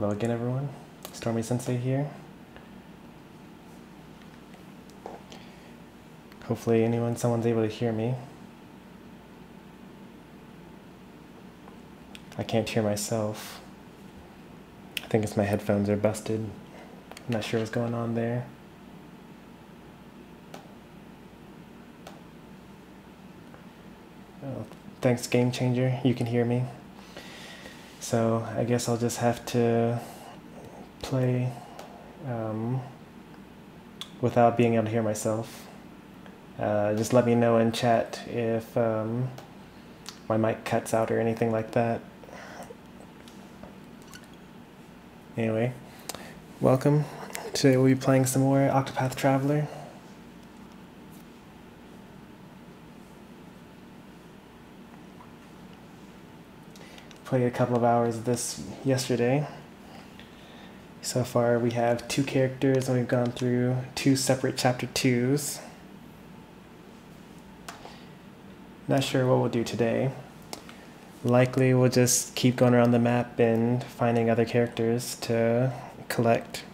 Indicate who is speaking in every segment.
Speaker 1: Hello again, everyone. Stormy Sensei here. Hopefully someone's able to hear me. I can't hear myself. I think it's my headphones are busted. I'm not sure what's going on there. Oh, thanks, Game Changer. You can hear me. So I guess I'll just have to play without being able to hear myself. Just let me know in chat if my mic cuts out or anything like that. Anyway, welcome. Today we'll be playing some more Octopath Traveller. Played a couple of hours of this yesterday. So far we have 2 characters and we've gone through 2 separate chapter 2s. Not sure what we'll do today. Likely we'll just keep going around the map and finding other characters to collect.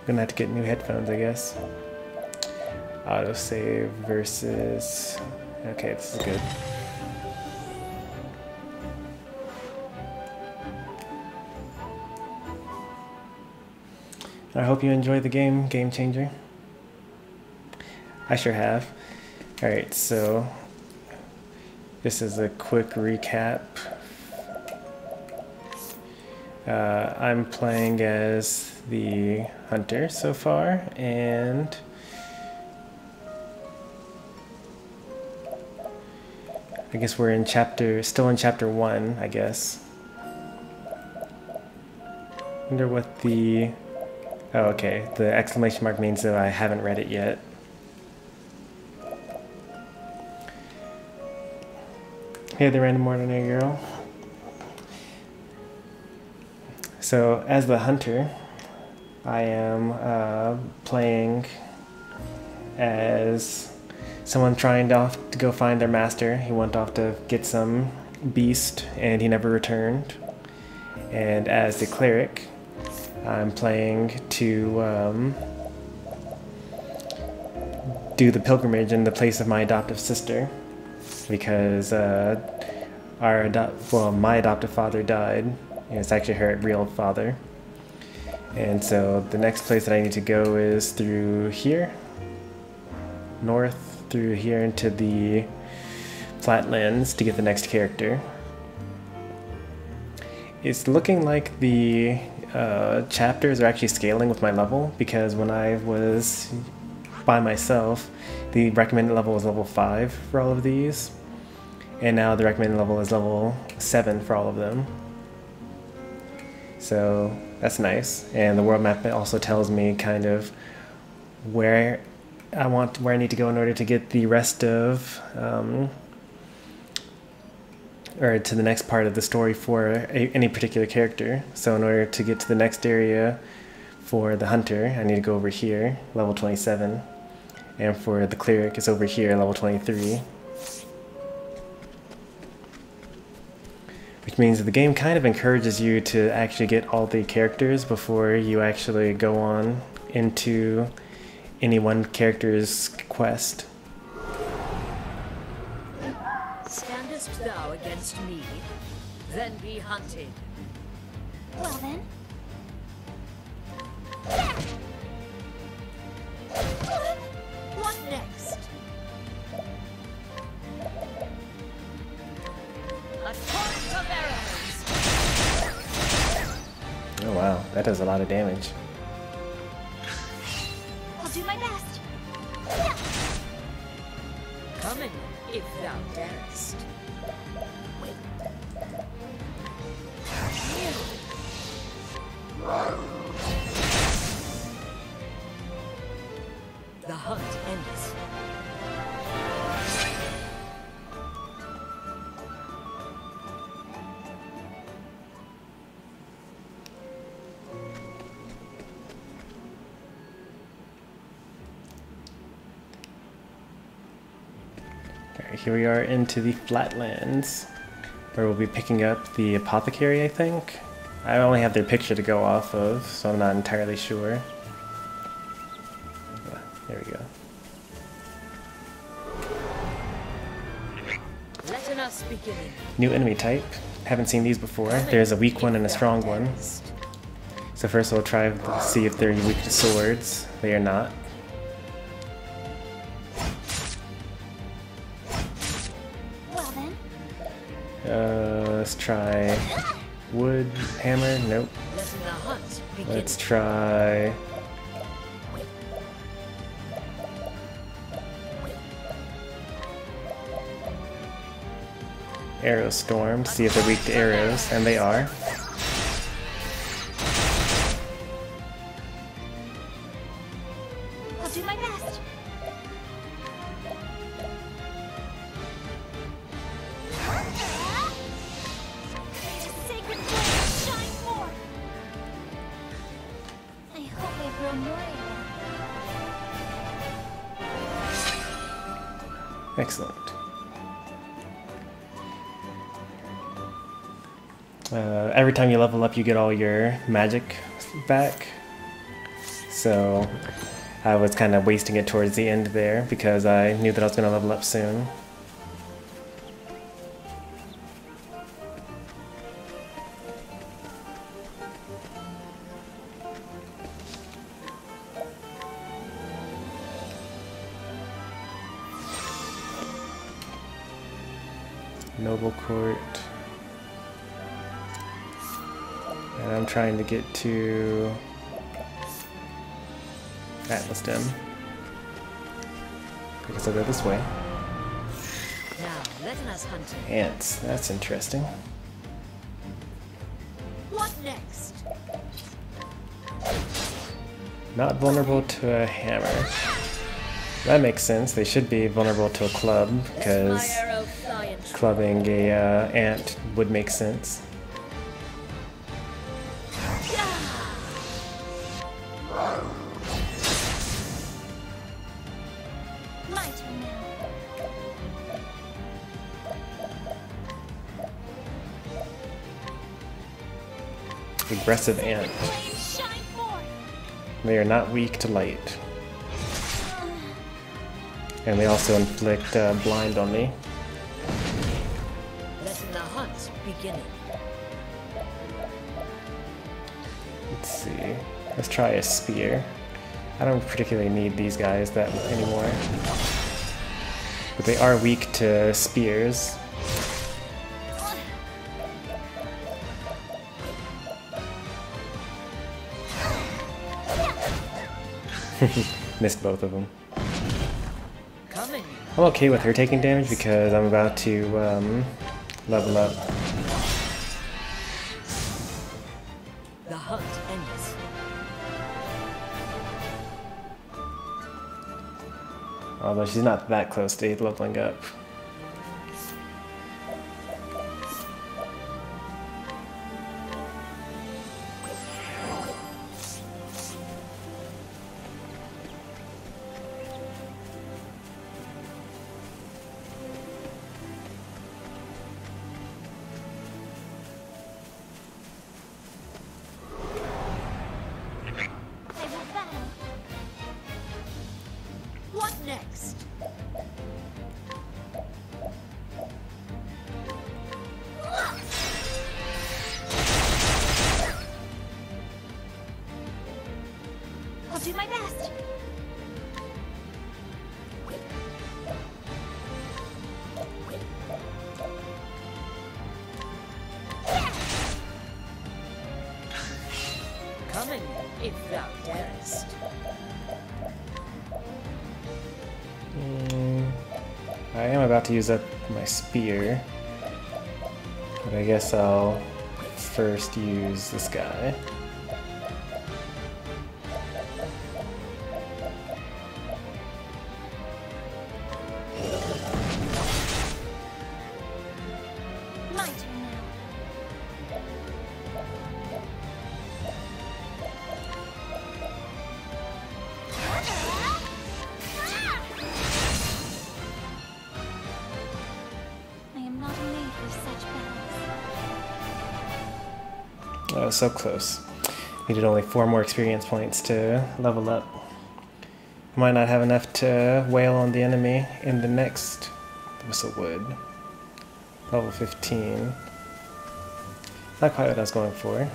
Speaker 1: Gonna have to get new headphones, I guess. Autosave versus... Okay, this is good. I hope you enjoy the game, Game Changer. I sure have. Alright, so this is a quick recap. I'm playing as the hunter so far, and I guess we're still in chapter 1, I guess. Wonder what the... Oh, okay, the exclamation mark means that I haven't read it yet. Hey there, random ordinary girl. So, as the hunter, I am playing as someone trying to go find their master. He went off to get some beast and he never returned. And as the cleric, I'm playing to do the pilgrimage in the place of my adoptive sister, because my adoptive father died. It's actually her real father. And so the next place that I need to go is through here, north through here into the flatlands to get the next character. It's looking like the chapters are actually scaling with my level, because when I was by myself, the recommended level was level 5 for all of these, and now the recommended level is level 7 for all of them. So that's nice, and the world map also tells me kind of where I need to go in order to get the rest of or to the next part of the story for any particular character. So in order to get to the next area for the hunter, I need to go over here, level 27, and for the cleric, it's over here, level 23. Which means that the game kind of encourages you to actually get all the characters before you actually go on into any one character's quest.
Speaker 2: Standest thou against me? Then be hunted.
Speaker 3: Well then.
Speaker 2: What next? A torrent of arrows!
Speaker 1: Oh wow, that does a lot of damage.
Speaker 3: I'll do my best.
Speaker 2: Come in, if thou darest. The hunt ends.
Speaker 1: here we are into the Flatlands, where we'll be picking up the apothecary, I think. I only have their picture to go off of, so I'm not entirely sure. There we go.
Speaker 2: Let us begin.
Speaker 1: New enemy type. Haven't seen these before. There's a weak one and a strong one. So first we'll try to see if they're weak to swords. They are not.
Speaker 3: Well then.
Speaker 1: Let's try wood hammer. Nope.
Speaker 2: Letting the hunt begin.
Speaker 1: Let's try arrow storm. See if they're weak to arrows, and they are.
Speaker 3: I'll do my best. The sacred flame shine forth. I hope they grow more.
Speaker 1: Excellent. Every time you level up, you get all your magic back. So I was kind of wasting it towards the end there because I knew that I was going to level up soon. Noble Court. And I'm trying to get to Atlas Den. I guess I'll go this way.
Speaker 2: Now, letting us hunt.
Speaker 1: Ants, that's interesting.
Speaker 2: What next?
Speaker 1: Not vulnerable to a hammer. That makes sense. They should be vulnerable to a club because
Speaker 2: My arrow fly and
Speaker 1: clubbing a ant would make sense.
Speaker 3: My turn now.
Speaker 1: Aggressive ant.
Speaker 3: Flame shine forth.
Speaker 1: They are not weak to light. And they also inflict blind on me.
Speaker 2: letting the hunt begin.
Speaker 1: Let's see. Let's try a spear. I don't particularly need these guys that anymore. But they are weak to spears. Missed both of them.
Speaker 2: Coming.
Speaker 1: I'm okay with her taking damage because I'm about to level up.
Speaker 2: The hunt ends.
Speaker 1: Although she's not that close to leveling up.
Speaker 3: I will battle.
Speaker 2: What next?
Speaker 3: I'll do my best.
Speaker 2: Coming, if thou darest.
Speaker 1: I am about to use up my spear. But I guess I'll first use this guy.
Speaker 3: My turn now.
Speaker 1: Oh, so close. Needed only 4 more experience points to level up. Might not have enough to wail on the enemy in the next Whistlewood. Level 15. Not quite what I was going for.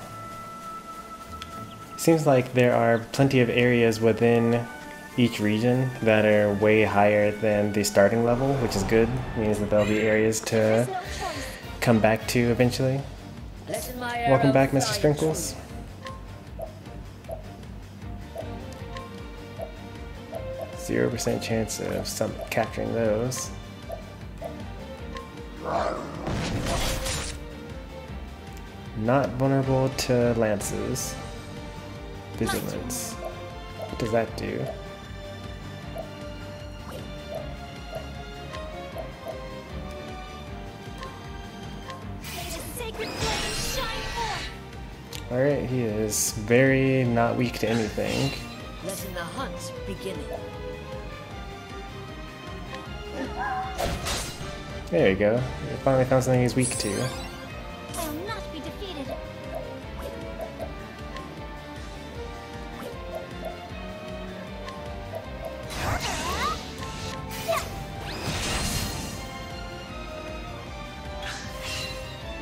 Speaker 1: Seems like there are plenty of areas within each region that are way higher than the starting level, which is good. It means that there'll be areas to come back to eventually. Welcome back, Mr. Sprinkles. 0% chance of capturing those. Not vulnerable to lances. Vigilance. What does that do? Alright, he is very not weak to anything.
Speaker 2: Letting the hunt begin.
Speaker 1: There you go. You finally found something he's weak to.
Speaker 3: I will not be defeated.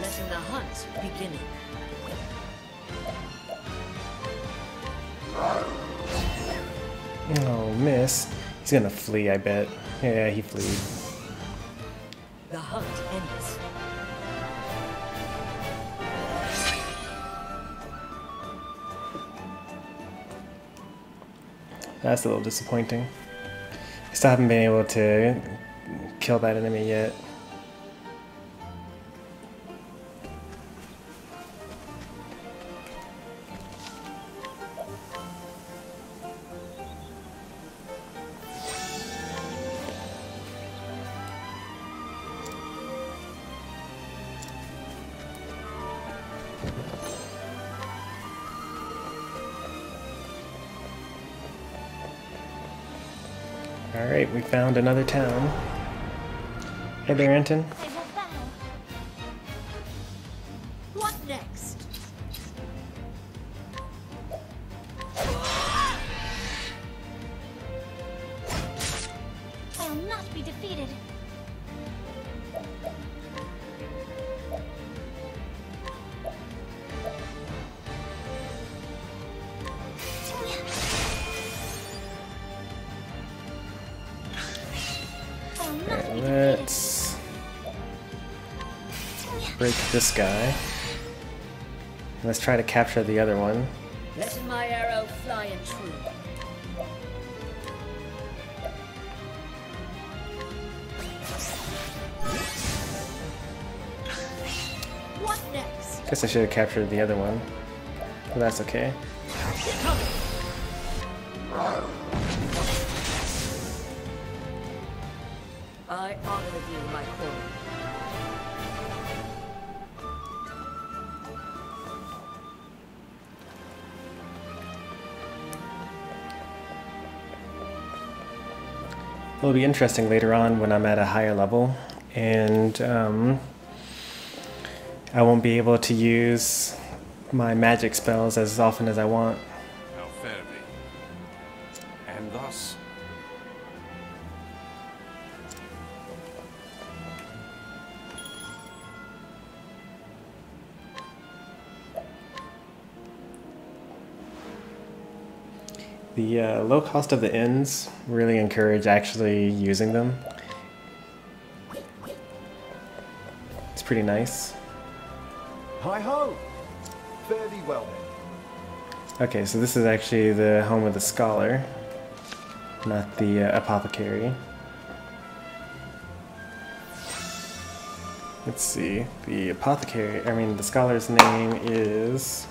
Speaker 2: Letting the hunt begin.
Speaker 1: Oh, miss. He's gonna flee, I bet. Yeah, he fleed.
Speaker 2: The hunt ends.
Speaker 1: That's a little disappointing. I still haven't been able to kill that enemy yet. Alright, we found another town. Hey there, Anton.
Speaker 3: I will battle.
Speaker 2: What next?
Speaker 3: I will not be defeated.
Speaker 1: Alright, let's break this guy. Let's try to capture the other one.
Speaker 2: Letting my arrow fly and true. What next?
Speaker 1: Guess I should have captured the other one. But that's okay.
Speaker 2: I honor you, my queen.
Speaker 1: It'll be interesting later on when I'm at a higher level, and I won't be able to use my magic spells as often as I want.
Speaker 4: How fair be. And thus,
Speaker 1: The low cost of the inns really encourage actually using them. It's pretty nice.
Speaker 5: Hi ho! Fare thee well then.
Speaker 1: Okay, so this is actually the home of the scholar, not the apothecary. Let's see, the apothecary, the scholar's name is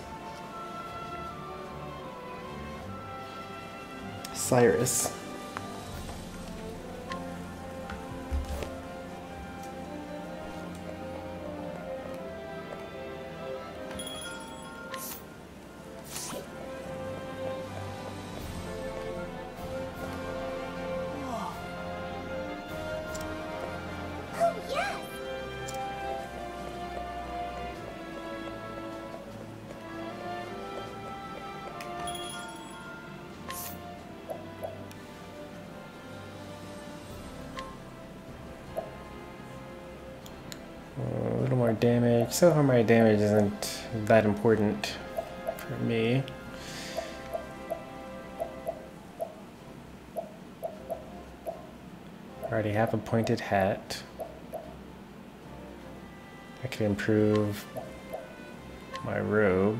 Speaker 1: Cyrus.
Speaker 3: Oh, yes!
Speaker 1: more damage. So far my damage isn't that important for me. I already have a pointed hat. I could improve my robe.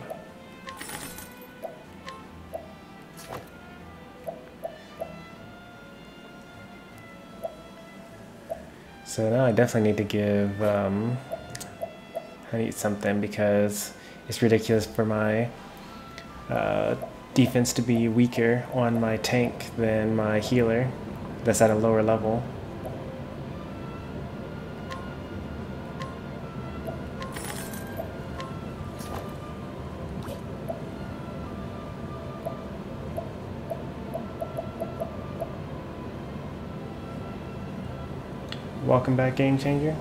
Speaker 1: So now I definitely need to give I need something because it's ridiculous for my defense to be weaker on my tank than my healer that's at a lower level. Welcome back, Game Changer.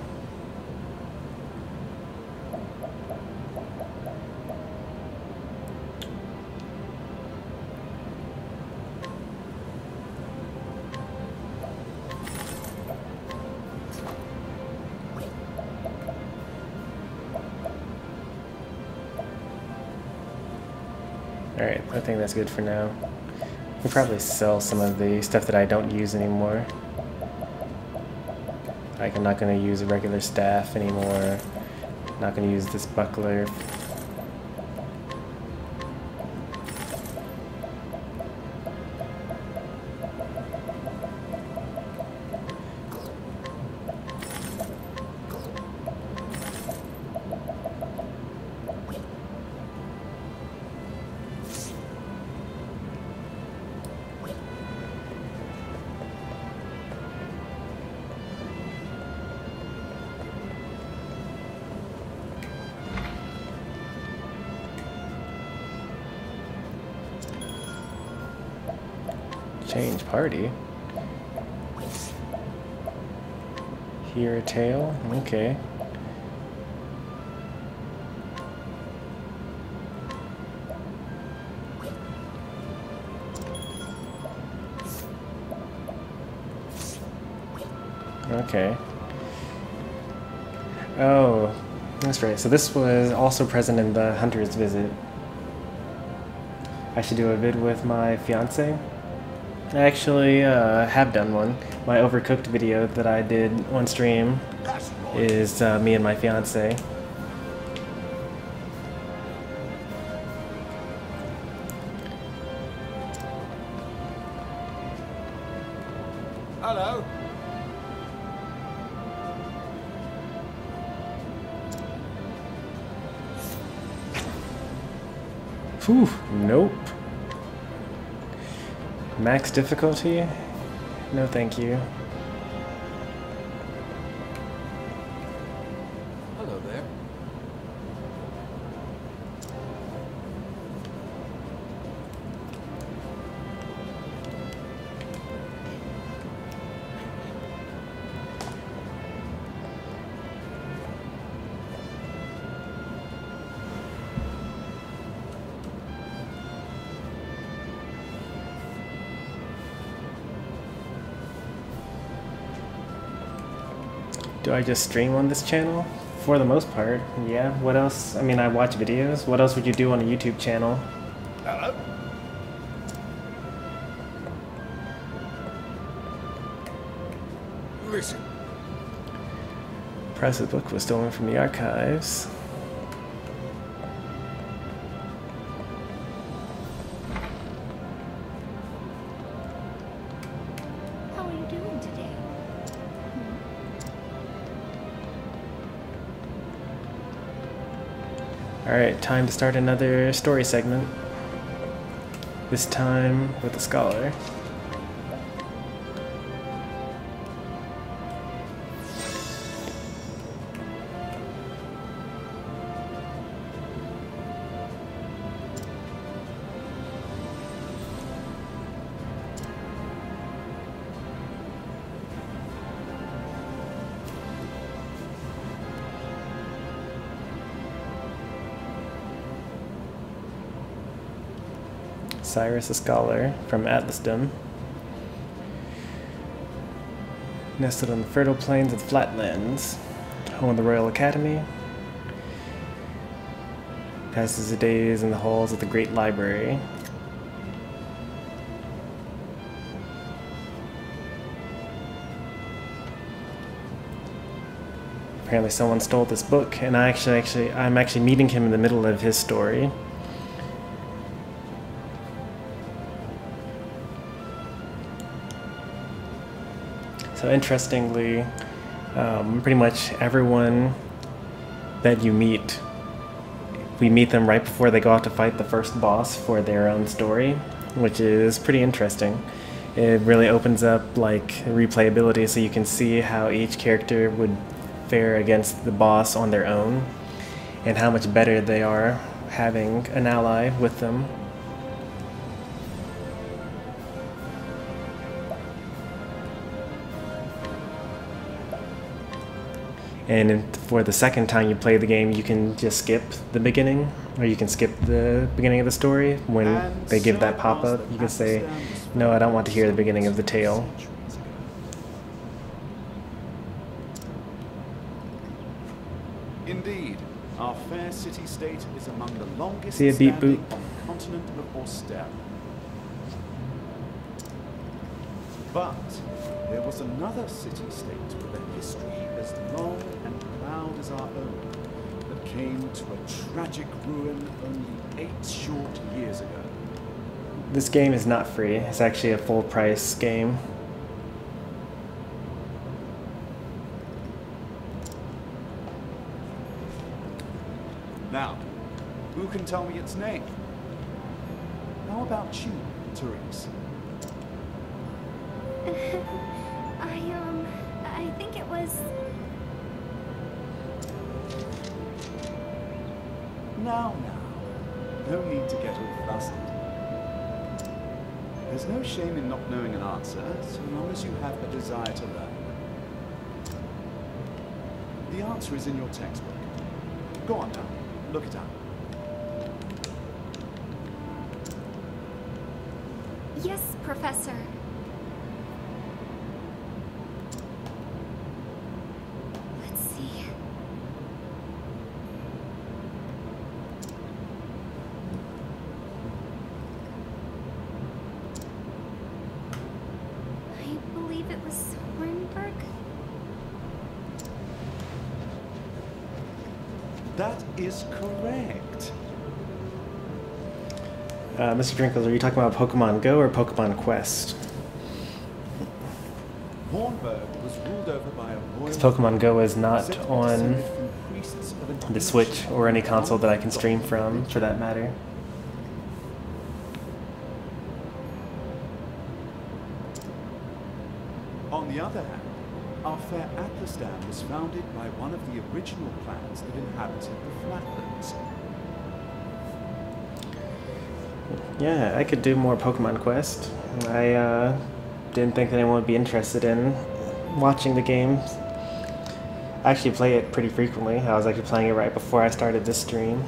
Speaker 1: Alright, I think that's good for now. We'll probably sell some of the stuff that I don't use anymore. Like, I'm not going to use a regular staff anymore. Not going to use this buckler. Change party. Hear a tale? Okay. Okay. Oh, that's right. So this was also present in the Hunter's Visit. I should do a vid with my fiance. I actually have done one. My Overcooked video that I did on stream is me and my fiance.
Speaker 5: Hello.
Speaker 1: Whew, nope. Max difficulty? No thank you.
Speaker 4: Hello there.
Speaker 1: Do I just stream on this channel? For the most part, yeah. What else? I mean, I watch videos. What else would you do on a YouTube channel?
Speaker 5: Hello. Listen.
Speaker 1: Price's book was stolen from the archives.
Speaker 3: How are you doing today?
Speaker 1: Alright, time to start another story segment. This time with a scholar. Cyrus, a scholar from Atlasdom, nestled on the fertile plains of the Flatlands, home of the Royal Academy, passes the days in the halls of the great library. Apparently someone stole this book, and I'm actually meeting him in the middle of his story. So interestingly, pretty much everyone that you meet, we meet them right before they go out to fight the first boss for their own story, which is pretty interesting. It really opens up like replayability, so you can see how each character would fare against the boss on their own, and how much better they are having an ally with them. And for the second time you play the game, you can just skip the beginning, or you can skip the beginning of the story. When they give that pop-up, you can say, no, I don't want to hear the beginning of the tale.
Speaker 5: Indeed, our fair city-state is among the longest
Speaker 1: See a beep
Speaker 5: standing
Speaker 1: boop.
Speaker 5: on the continent of Austere. But there was another city-state with a history as long and proud as our own that came to a tragic ruin only 8 short years ago.
Speaker 1: This game is not free. It's actually a full-price game.
Speaker 5: Now, who can tell me its name? How about you, Cyrus?
Speaker 3: I think it was...
Speaker 5: Now, no need to get all flustered. There's no shame in not knowing an answer, so long as you have a desire to learn. The answer is in your textbook. Go on now, look it up.
Speaker 3: Yes, Professor. Let's see. I believe it was Swinburg.
Speaker 5: That is correct.
Speaker 1: Mr. Drinkles, are you talking about Pokemon Go or Pokemon Quest?
Speaker 5: Hornburg was ruled over by a royal...
Speaker 1: Pokemon Go is not
Speaker 5: descended
Speaker 1: on
Speaker 5: from priests of an
Speaker 1: the Switch
Speaker 5: ancient
Speaker 1: or any console that I can stream
Speaker 5: god.
Speaker 1: from, for that matter.
Speaker 5: On the other hand, our fair Atlasdan was founded by one of the original clans that inhabited the Flatlands.
Speaker 1: Yeah, I could do more Pokemon Quest. I didn't think that anyone would be interested in watching the game. I actually play it pretty frequently. I was actually playing it right before I started this stream.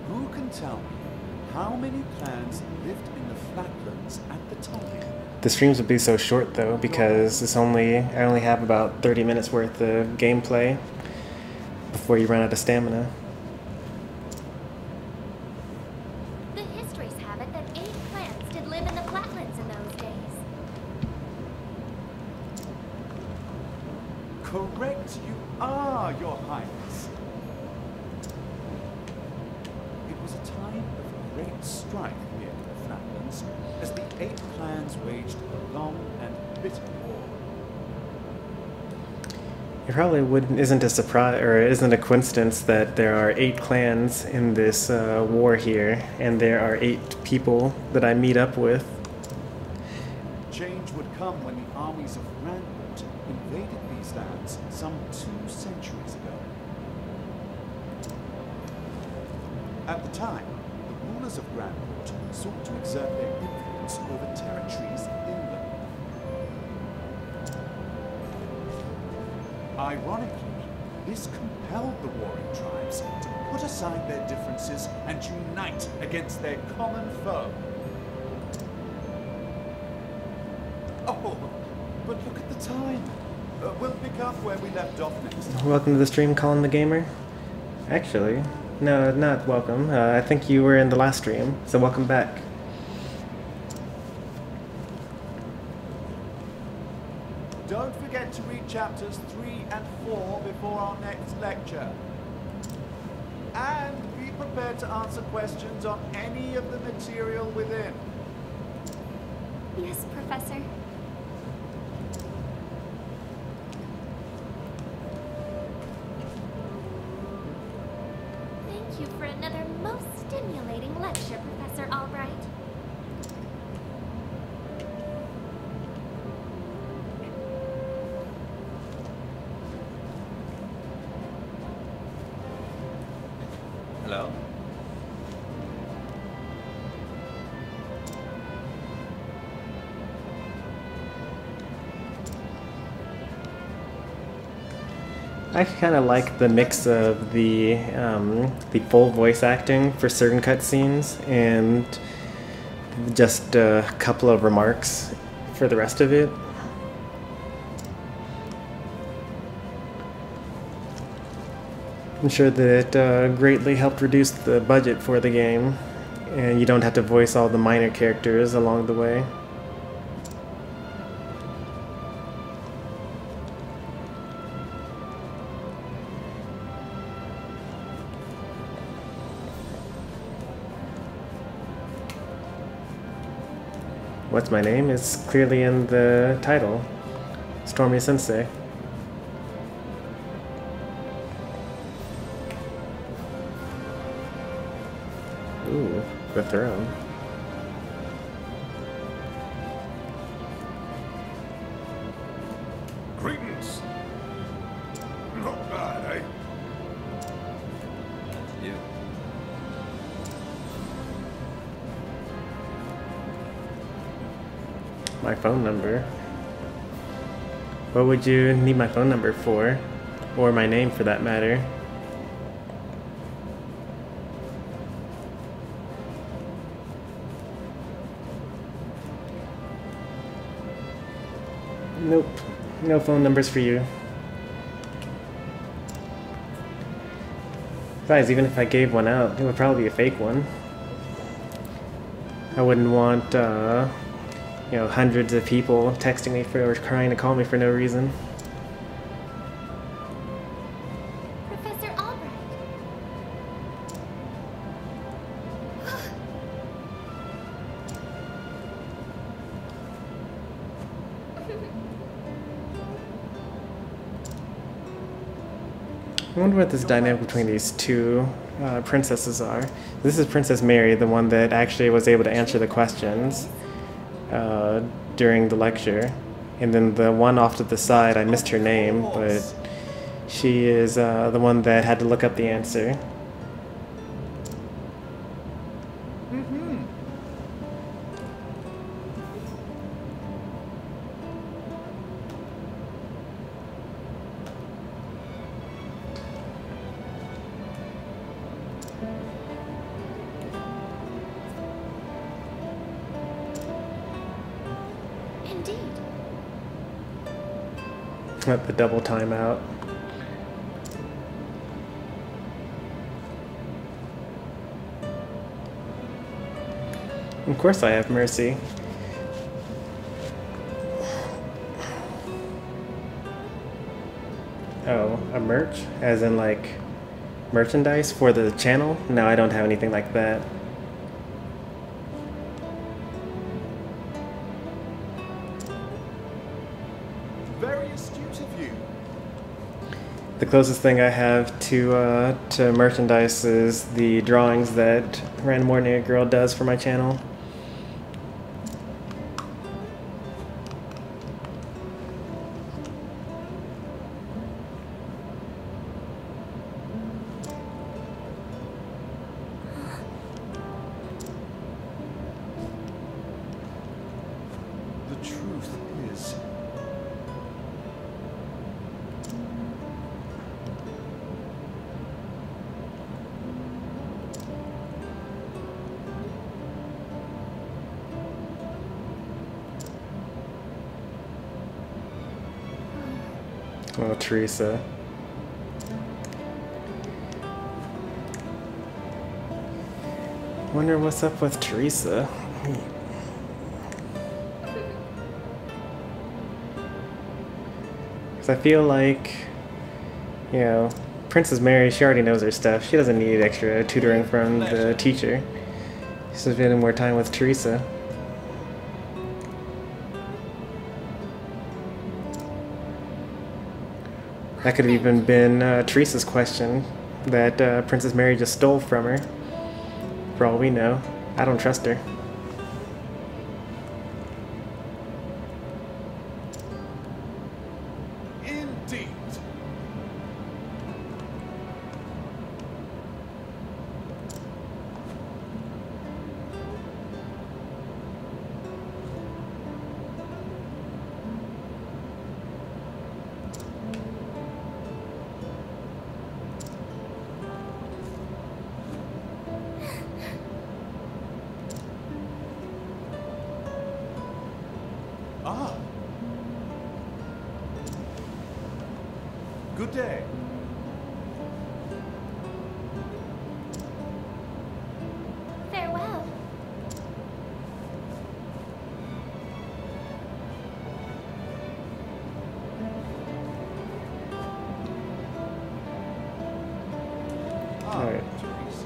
Speaker 5: Who can tell me how many clans lived in the Flatlands at the time?
Speaker 1: The streams would be so short though, because I only have about 30 minutes worth of gameplay before you run out of stamina.
Speaker 3: The histories have it that 8 clans did live in the Flatlands in those days.
Speaker 5: Correct you are, Your Highness. It was a time of great strife here in the Flatlands, as the 8 clans waged a long and bitter war.
Speaker 1: It probably isn't a surprise, or isn't a coincidence that there are 8 clans in this war here, and there are 8 people that I meet up with.
Speaker 5: Change would come when the armies of Grandport invaded these lands some 2 centuries ago. At the time, the rulers of Grandport sought to exert their influence over territories in them. Ironically, this compelled the warring tribes to put aside their differences and unite against their common foe. Oh, but look at the time. We'll pick up where we left off next time.
Speaker 1: Welcome to the stream, Colin the Gamer. Actually, no, not welcome. I think you were in the last stream, so welcome back.
Speaker 5: Don't forget to read chapters 3 and 4 before our next lecture. And be prepared to answer questions on any of the material within.
Speaker 3: Yes, Professor. Thank you for another most stimulating lecture, Professor Albright.
Speaker 6: Hello?
Speaker 1: I kind of like the mix of the full voice acting for certain cutscenes and just a couple of remarks for the rest of it. I'm sure that it greatly helped reduce the budget for the game, and you don't have to voice all the minor characters along the way. What's my name is clearly in the title, Stormy Sensei. Ooh, the throne.
Speaker 4: Greetings. Not bad, eh?
Speaker 6: You.
Speaker 1: My phone number. What would you need my phone number for? Or my name for that matter? Nope. No phone numbers for you. Besides, even if I gave one out, it would probably be a fake one. I wouldn't want, you know, hundreds of people texting me for or trying to call me for no reason.
Speaker 3: Professor Albright.
Speaker 1: I wonder what this dynamic between these two princesses are. This is Princess Mary, the one that actually was able to answer the questions during the lecture. And then the one off to the side, I missed her name, but she is the one that had to look up the answer.
Speaker 3: Indeed.
Speaker 1: At the double timeout. Of course I have mercy. Oh, a merch? As in like merchandise for the channel? No, I don't have anything like that.
Speaker 5: Very astute of you.
Speaker 1: The closest thing I have to merchandise is the drawings that Random Ordinary Girl does for my channel.
Speaker 5: The truth is,
Speaker 1: Oh, Teresa. Wonder what's up with Teresa. Because I feel like, you know, Princess Mary, she already knows her stuff. She doesn't need extra tutoring from the teacher. She's just spending more time with Teresa. That could have even been Teresa's question that Princess Mary just stole from her. For all we know. I don't trust her.
Speaker 5: Indeed. Ah. Good day.
Speaker 3: Farewell.
Speaker 5: Ah,
Speaker 1: Alright.
Speaker 5: Teresa.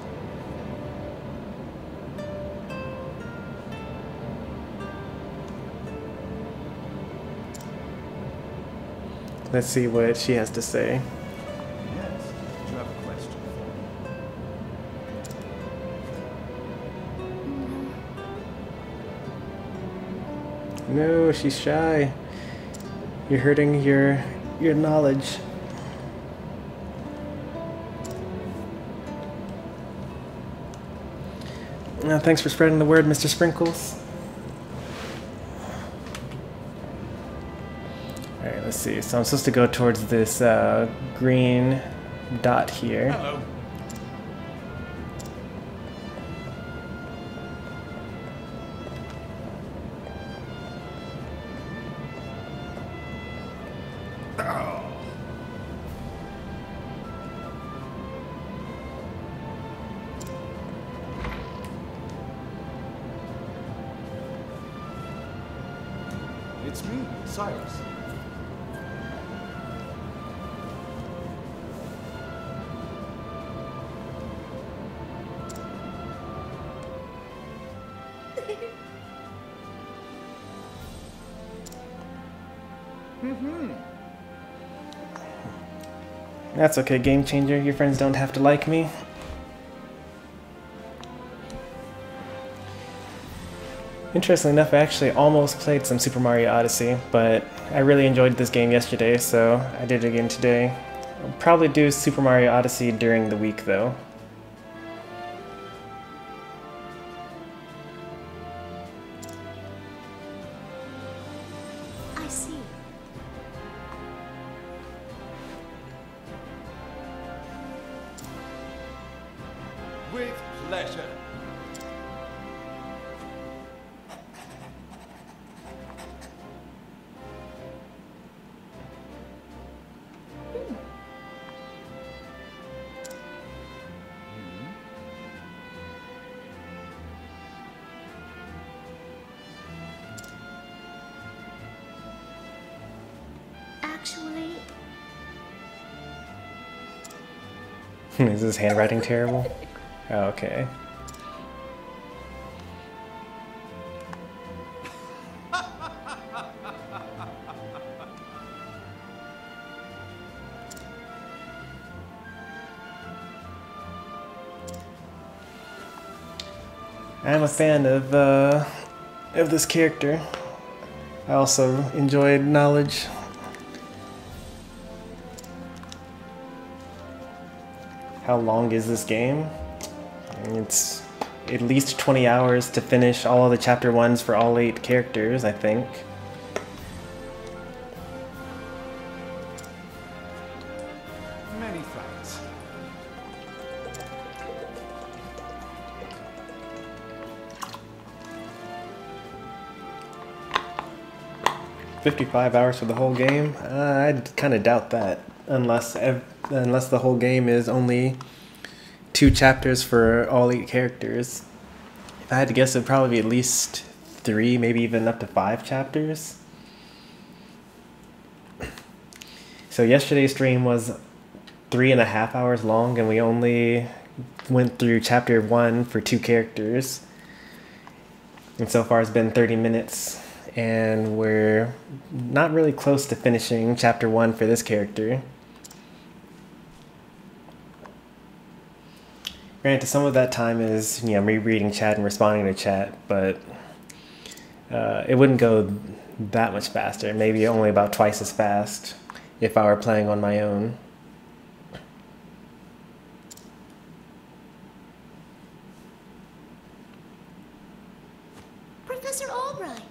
Speaker 1: Let's see what she has to say.
Speaker 5: Yes. Do you have a question for me?
Speaker 1: No, she's shy. You're hurting your knowledge. Thanks for spreading the word, Mr. Sprinkles. Alright, let's see. So I'm supposed to go towards this green dot here.
Speaker 5: Hello. It's me, Cyrus.
Speaker 1: That's okay, game changer. Your friends don't have to like me. Interestingly enough, I actually almost played some Super Mario Odyssey, but I really enjoyed this game yesterday, so I did it again today. I'll probably do Super Mario Odyssey during the week, though.
Speaker 3: I see.
Speaker 5: With pleasure.
Speaker 3: Actually,
Speaker 1: Is this handwriting terrible? Oh, okay. I'm a fan of this character. I also enjoyed knowledge. How long is this game? It's at least 20 hours to finish all of the chapter 1s for all 8 characters, I think.
Speaker 5: Many thanks.
Speaker 1: 55 hours for the whole game? I'd kind of doubt that, unless the whole game is only 2 chapters for all 8 characters. If I had to guess, it'd probably be at least 3, maybe even up to 5 chapters. So yesterday's stream was 3.5 hours long, and we only went through chapter 1 for 2 characters. And so far it's been 30 minutes, and we're not really close to finishing chapter 1 for this character. Granted, some of that time is, you know, me reading chat and responding to chat, but it wouldn't go that much faster. Maybe only about twice as fast if I were playing on my own.
Speaker 3: Professor Albright.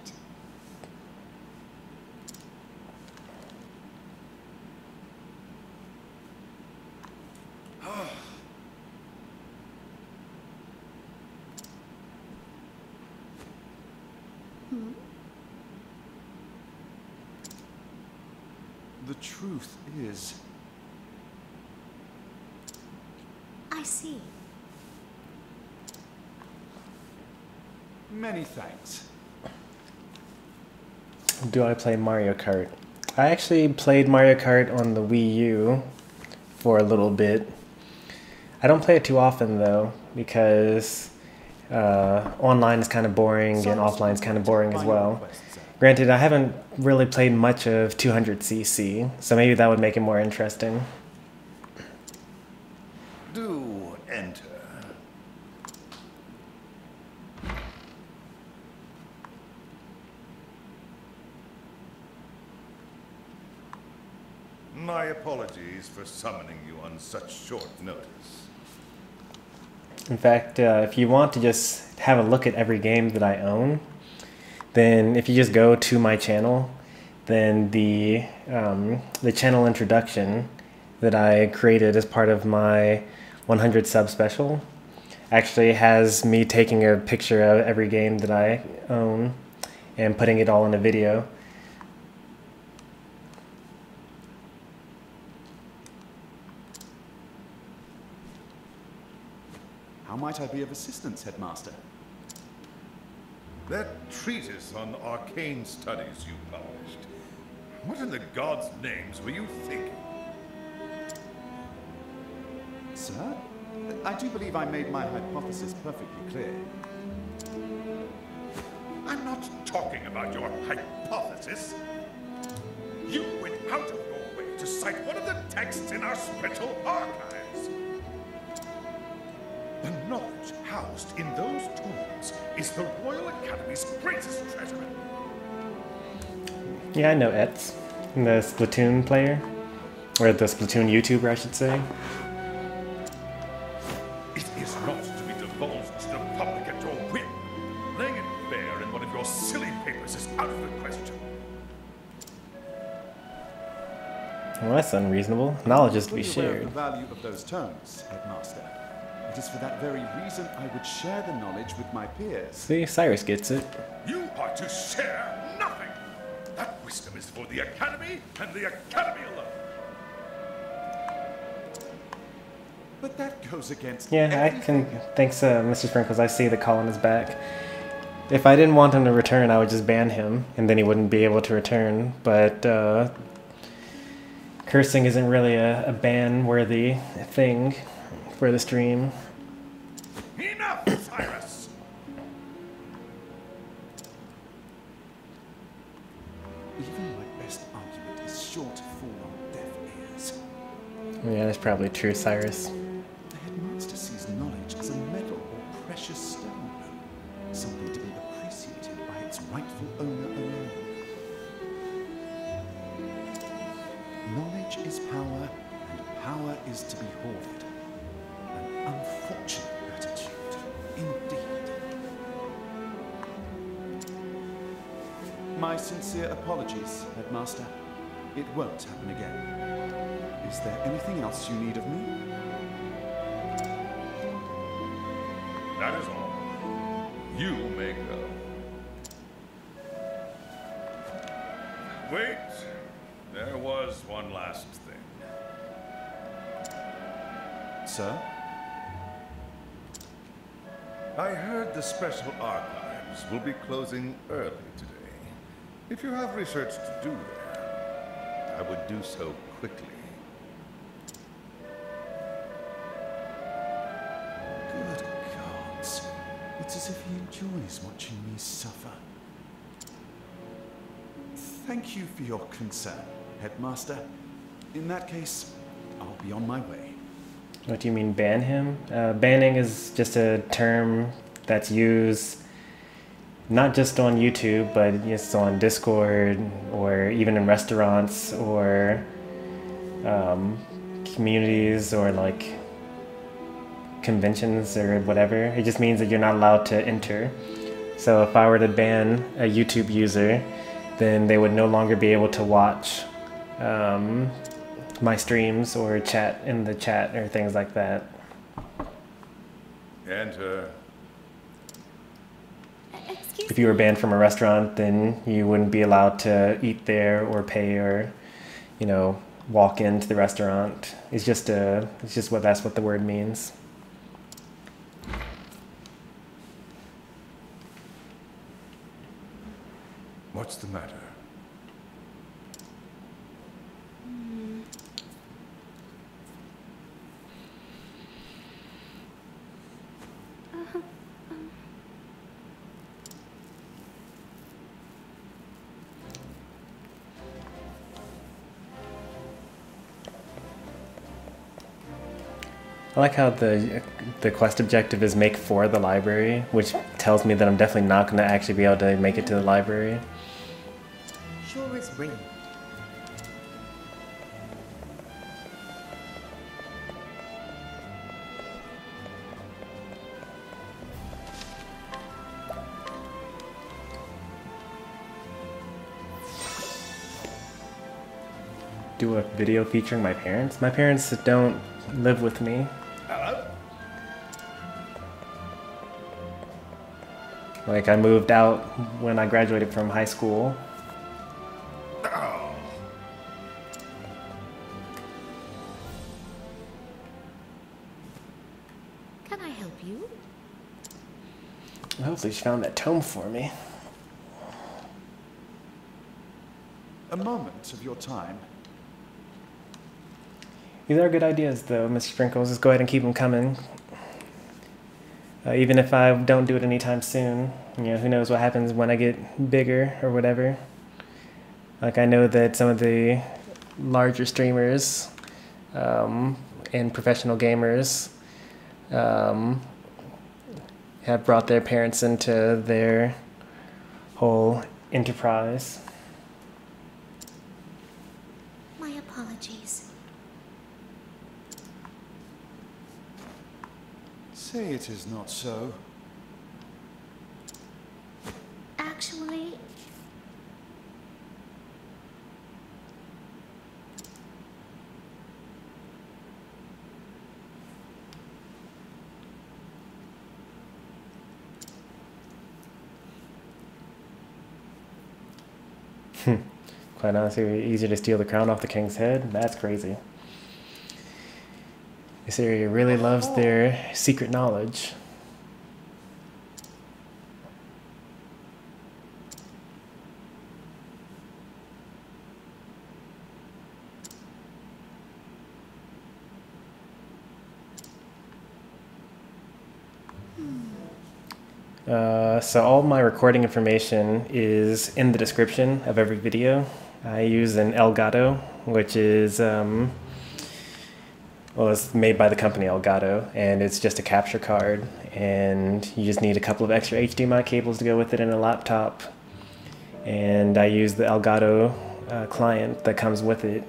Speaker 5: The truth is,
Speaker 3: I see.
Speaker 5: many thanks.
Speaker 1: Do I play Mario Kart? I actually played Mario Kart on the Wii U for a little bit. I don't play it too often though, because online is kind of boring and offline is kind of boring as well. Granted, I haven't really played much of 200cc, so maybe that would make it more interesting.
Speaker 4: Do enter. My apologies for summoning you on such short notice.
Speaker 1: In fact, if you want to just have a look at every game that I own, then if you just go to my channel, then the channel introduction that I created as part of my 100 sub special actually has me taking a picture of every game that I own and putting it all in a video.
Speaker 5: How might I be of assistance, Headmaster?
Speaker 4: That treatise on arcane studies you published. What in the gods' names were you thinking?
Speaker 5: Sir? I do believe I made my hypothesis perfectly clear.
Speaker 4: I'm not talking about your hypothesis. You went out of your way to cite one of the texts in our special archives. The knowledge housed in those tomes is the Royal Academy's greatest treasure.
Speaker 1: Yeah, I know Etz, the Splatoon player, or the Splatoon YouTuber, I should say.
Speaker 4: It is not to be divulged to the public at your whim. Laying it bare in one of your silly papers is out of the question.
Speaker 1: Well, that's unreasonable. Knowledge is to be
Speaker 5: Fully aware of
Speaker 1: shared.
Speaker 5: the value of those tomes, Headmaster. It is for that very reason I would share the knowledge with my peers.
Speaker 1: See, Cyrus gets it.
Speaker 4: You are to share nothing. That wisdom is for the Academy and the Academy alone.
Speaker 5: But that goes against
Speaker 1: Yeah, I
Speaker 5: everything.
Speaker 1: can. Thanks, Mr. Sprinkles. I see the Colin is back. If I didn't want him to return, I would just ban him, and then he wouldn't be able to return. But cursing isn't really a ban-worthy thing for the stream.
Speaker 4: Enough, Cyrus!
Speaker 5: Even my best argument is sure to fall on deaf ears.
Speaker 1: Yeah, that's probably true, Cyrus.
Speaker 5: The Headmaster sees knowledge as a metal or precious stone, something to be appreciated by its rightful owner alone. Knowledge is power, and power is to be hoarded. An unfortunate attitude, indeed. My sincere apologies, Headmaster. It won't happen again. Is there anything else you need of me?
Speaker 4: That is all. You may go. Wait. There was one last thing.
Speaker 5: Sir?
Speaker 4: I heard the special archives will be closing early today. If you have research to do there, I would do so quickly.
Speaker 5: Good gods. It's as if he enjoys watching me suffer. Thank you for your concern, Headmaster. In that case, I'll be on my way.
Speaker 1: What do you mean, ban him? Banning is just a term that's used not just on YouTube, but it's on Discord or even in restaurants or communities or like conventions or whatever. It just means that you're not allowed to enter. So if I were to ban a YouTube user, then they would no longer be able to watch my streams or chat in the chat or things like that.
Speaker 4: Enter.
Speaker 3: Excuse
Speaker 1: If you were banned from a restaurant, then you wouldn't be allowed to eat there or pay or, you know, walk into the restaurant. It's just that's what the word means.
Speaker 4: What's the matter?
Speaker 1: I like how the quest objective is make for the library, which tells me that I'm definitely not going to actually be able to make it to the library.
Speaker 6: Sure is ring.
Speaker 1: Do a video featuring my parents? My parents don't live with me.
Speaker 4: Hello?
Speaker 1: Like, I moved out when I graduated from high school.
Speaker 4: Oh.
Speaker 3: Can I help you?
Speaker 1: Hopefully she found that tome for me.
Speaker 5: A moment of your time.
Speaker 1: These are good ideas, though, Mr. Sprinkles. Just go ahead and keep them coming. Even if I don't do it anytime soon, you know, who knows what happens when I get bigger or whatever. Like, I know that some of the larger streamers and professional gamers have brought their parents into their whole enterprise.
Speaker 3: My apologies.
Speaker 5: Say it is not so.
Speaker 3: Actually,
Speaker 1: Quite honestly, easier to steal the crown off the king's head? That's crazy. This area really loves their secret knowledge. So all my recording information is in the description of every video. I use an Elgato, which is, well, it's made by the company Elgato, and it's just a capture card, and you just need a couple of extra HDMI cables to go with it in a laptop. And I use the Elgato client that comes with it.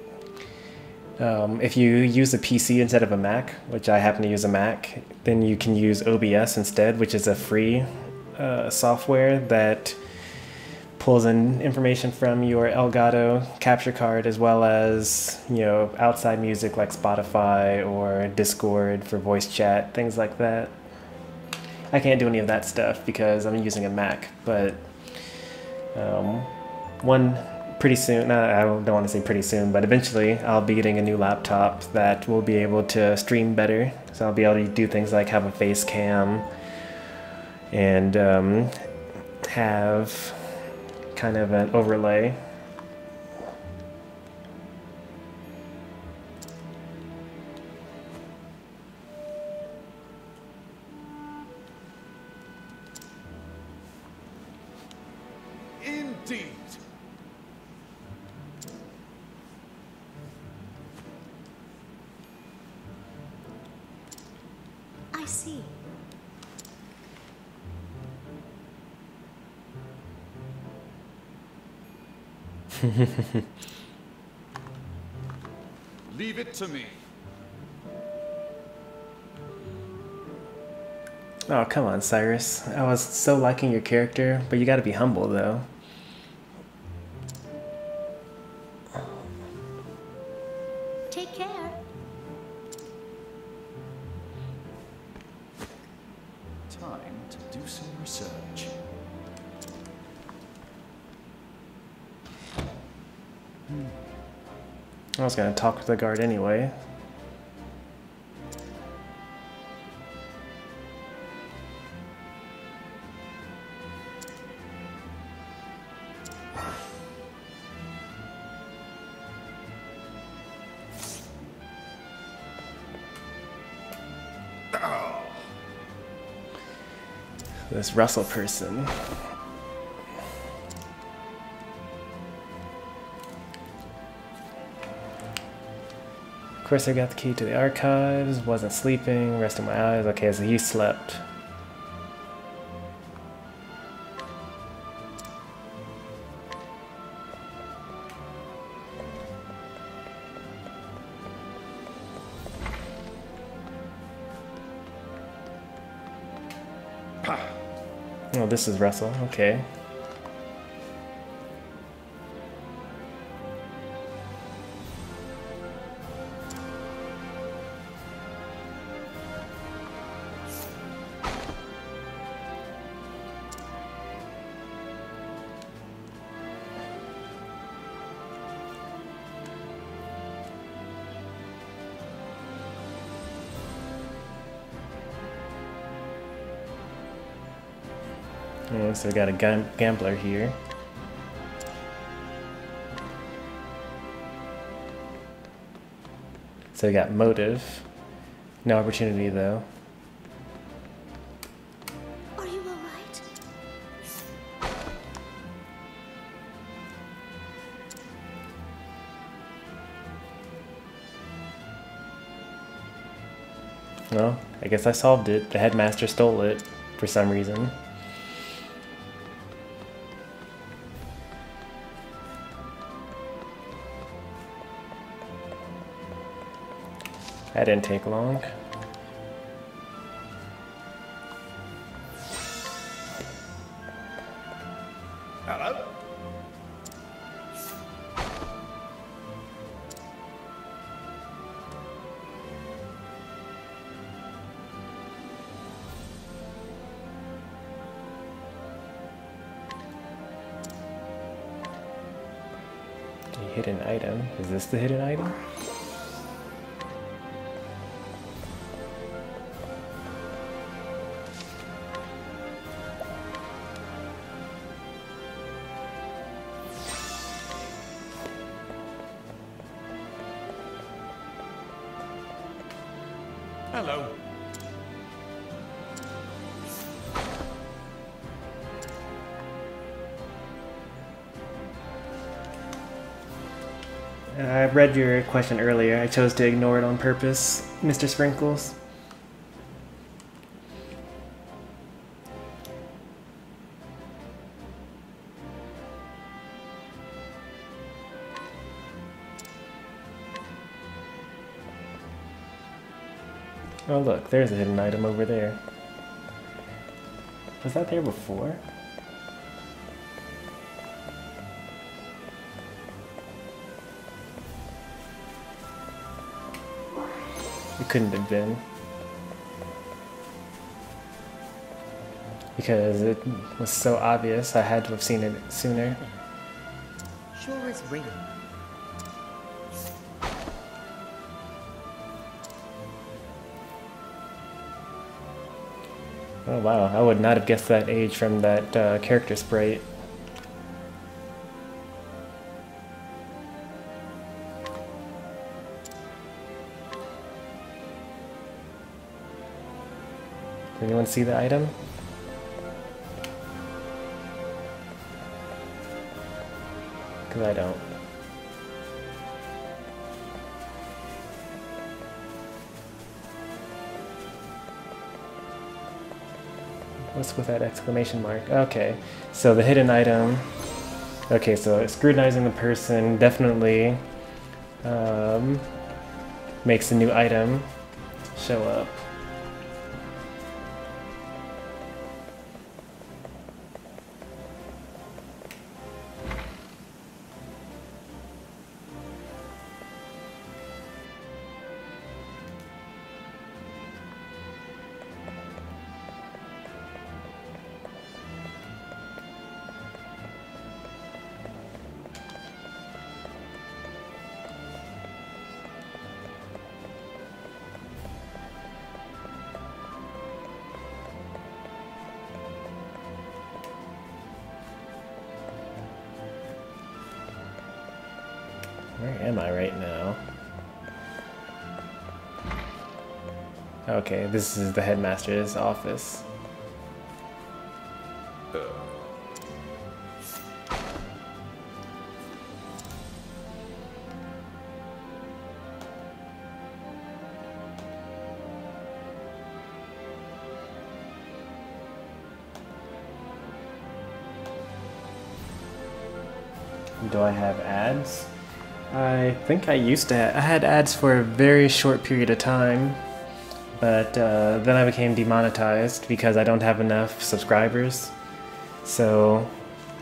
Speaker 1: If you use a PC instead of a Mac, which I happen to use a Mac, then you can use OBS instead, which is a free software that pulls in information from your Elgato capture card, as well as, you know, outside music like Spotify or Discord for voice chat, things like that. I can't do any of that stuff because I'm using a Mac, but pretty soon, I don't want to say pretty soon, but eventually I'll be getting a new laptop that will be able to stream better. So I'll be able to do things like have a face cam and have kind of an overlay.
Speaker 5: Indeed.
Speaker 3: I see.
Speaker 5: Leave it to me.
Speaker 1: Oh, come on, Cyrus. I was so liking your character, but you gotta be humble, though.
Speaker 3: Take care.
Speaker 5: Time to do some research.
Speaker 1: I was gonna talk to the guard anyway. This Russell person. Of course, I got the key to the archives. Wasn't sleeping, resting my eyes. Okay, so he slept. Oh, this is Russell. Okay. Oh, so we got a gambler here. So we got motive. No opportunity though.
Speaker 3: Are you all right?
Speaker 1: Well, I guess I solved it. The headmaster stole it for some reason. That didn't take long.
Speaker 4: Hello?
Speaker 1: A hidden item. Is this the hidden item?
Speaker 4: Hello.
Speaker 1: I read your question earlier. I chose to ignore it on purpose, Mr. Sprinkles. Oh look, there's a hidden item over there. Was that there before? It couldn't have been. Because it was so obvious, I had to have seen it sooner.
Speaker 6: Sure is ringing.
Speaker 1: Oh wow, I would not have guessed that age from that character sprite. Does anyone see the item? Because I don't. What's with that exclamation mark? Okay, so the hidden item. Okay, so scrutinizing the person definitely makes a new item show up. Where am I right now? Okay, this is the headmaster's office. Do I have ads? I think I used to I had ads for a very short period of time, but then I became demonetized because I don't have enough subscribers. So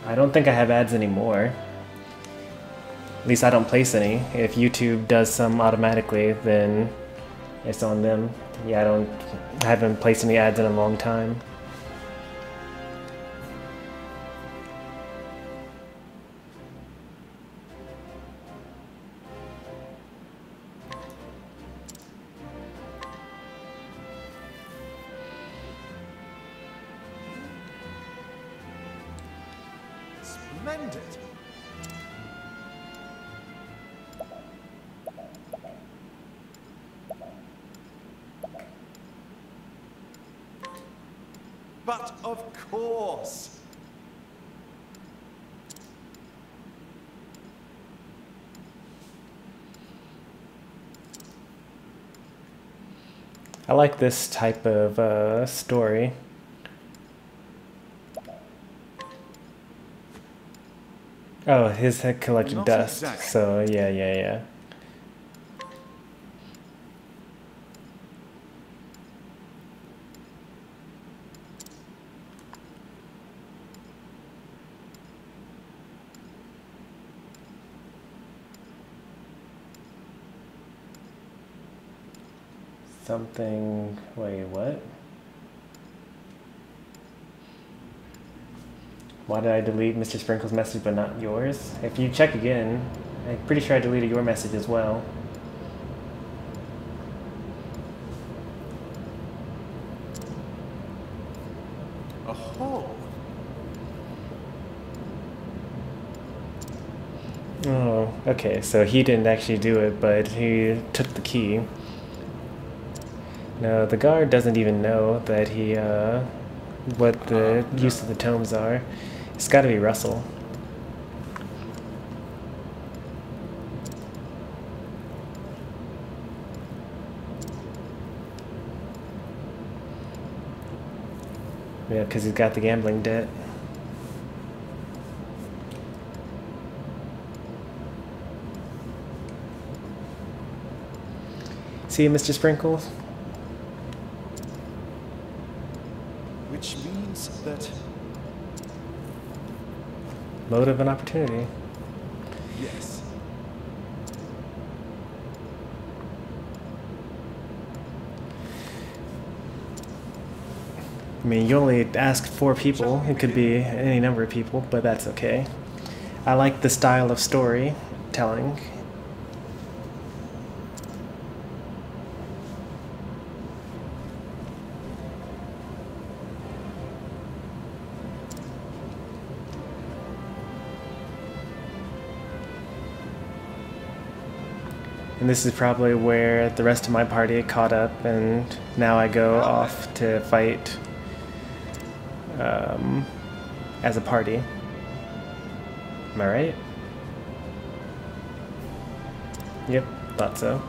Speaker 1: I don't think I have ads anymore. At least I don't place any. If YouTube does some automatically, then it's on them. Yeah, I haven't placed any ads in a long time.
Speaker 5: Splendid. But of course.
Speaker 1: I like this type of story. Oh, his head collected
Speaker 5: Not
Speaker 1: dust.
Speaker 5: exactly.
Speaker 1: So yeah. Something. Wait, what? Why did I delete Mr. Sprinkle's message but not yours? If you check again, I'm pretty sure I deleted your message as well.
Speaker 5: Oh.
Speaker 1: Oh, okay, so he didn't actually do it, but he took the key. No, the guard doesn't even know that he, what the use of the tomes are. It's gotta be Russell. Yeah, because he's got the gambling debt. See you, Mr. Sprinkles?
Speaker 5: Which means that
Speaker 1: Motive and opportunity.
Speaker 5: yes.
Speaker 1: I mean, you only asked 4 people. It could be any number of people, but that's okay. I like the style of storytelling. And this is probably where the rest of my party caught up, and now I go off to fight as a party. Am I right? Yep, thought so.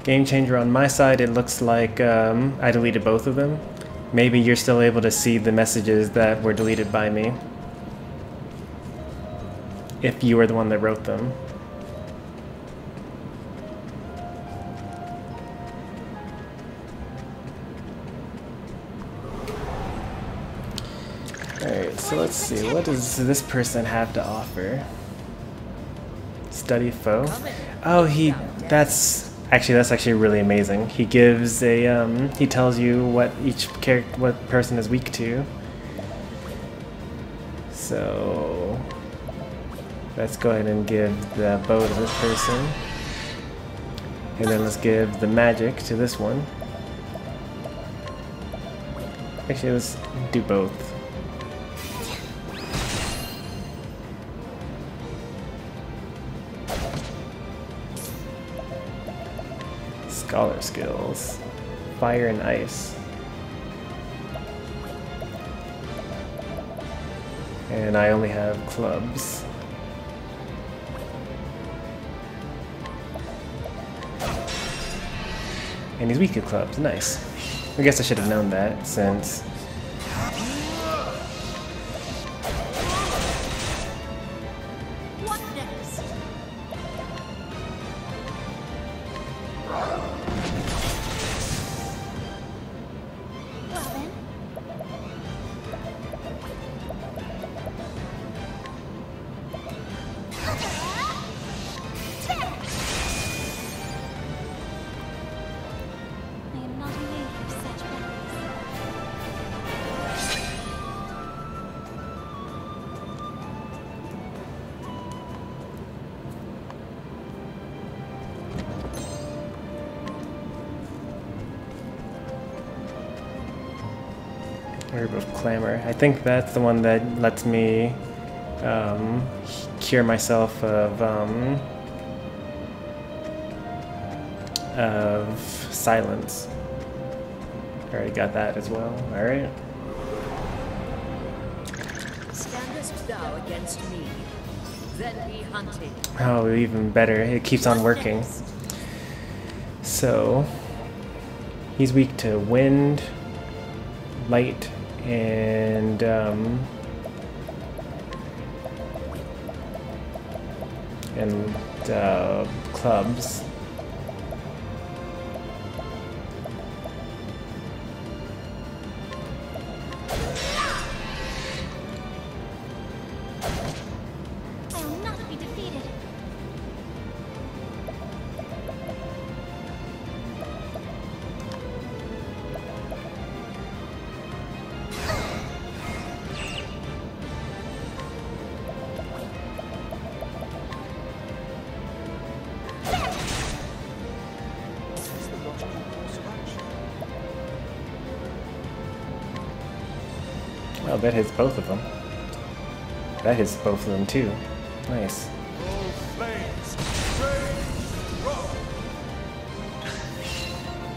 Speaker 1: Game changer on my side, it looks like I deleted both of them. Maybe you're still able to see the messages that were deleted by me, if you were the one that wrote them. Alright, so let's see, what does this person have to offer? Study foe? Oh, that's actually really amazing. He gives a, he tells you what what person is weak to. So, let's go ahead and give the bow to this person. And then let's give the magic to this one. Actually, let's do both. Scholar skills. Fire and ice. And I only have clubs. And he's weak to clubs. Nice. I guess I should have known that since... Herb of Clamor. I think that's the one that lets me cure myself of silence. Already got that as well. Alright.
Speaker 2: Standest thou against me, then be hunted.
Speaker 1: Oh, even better. It keeps on working. So, he's weak to wind, light, and clubs.
Speaker 3: I will not be defeated.
Speaker 1: Oh, that hits both of them. That hits both of them too. Nice.
Speaker 4: All flames, raise, roll.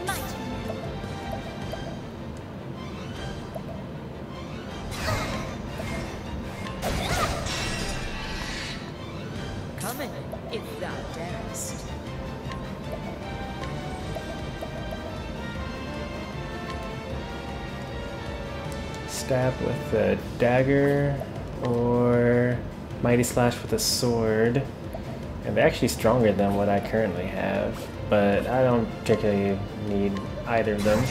Speaker 3: My turn.
Speaker 2: Come in, if thou darest.
Speaker 1: Stab with a dagger or mighty slash with a sword. And they're actually stronger than what I currently have, but I don't particularly need either of them.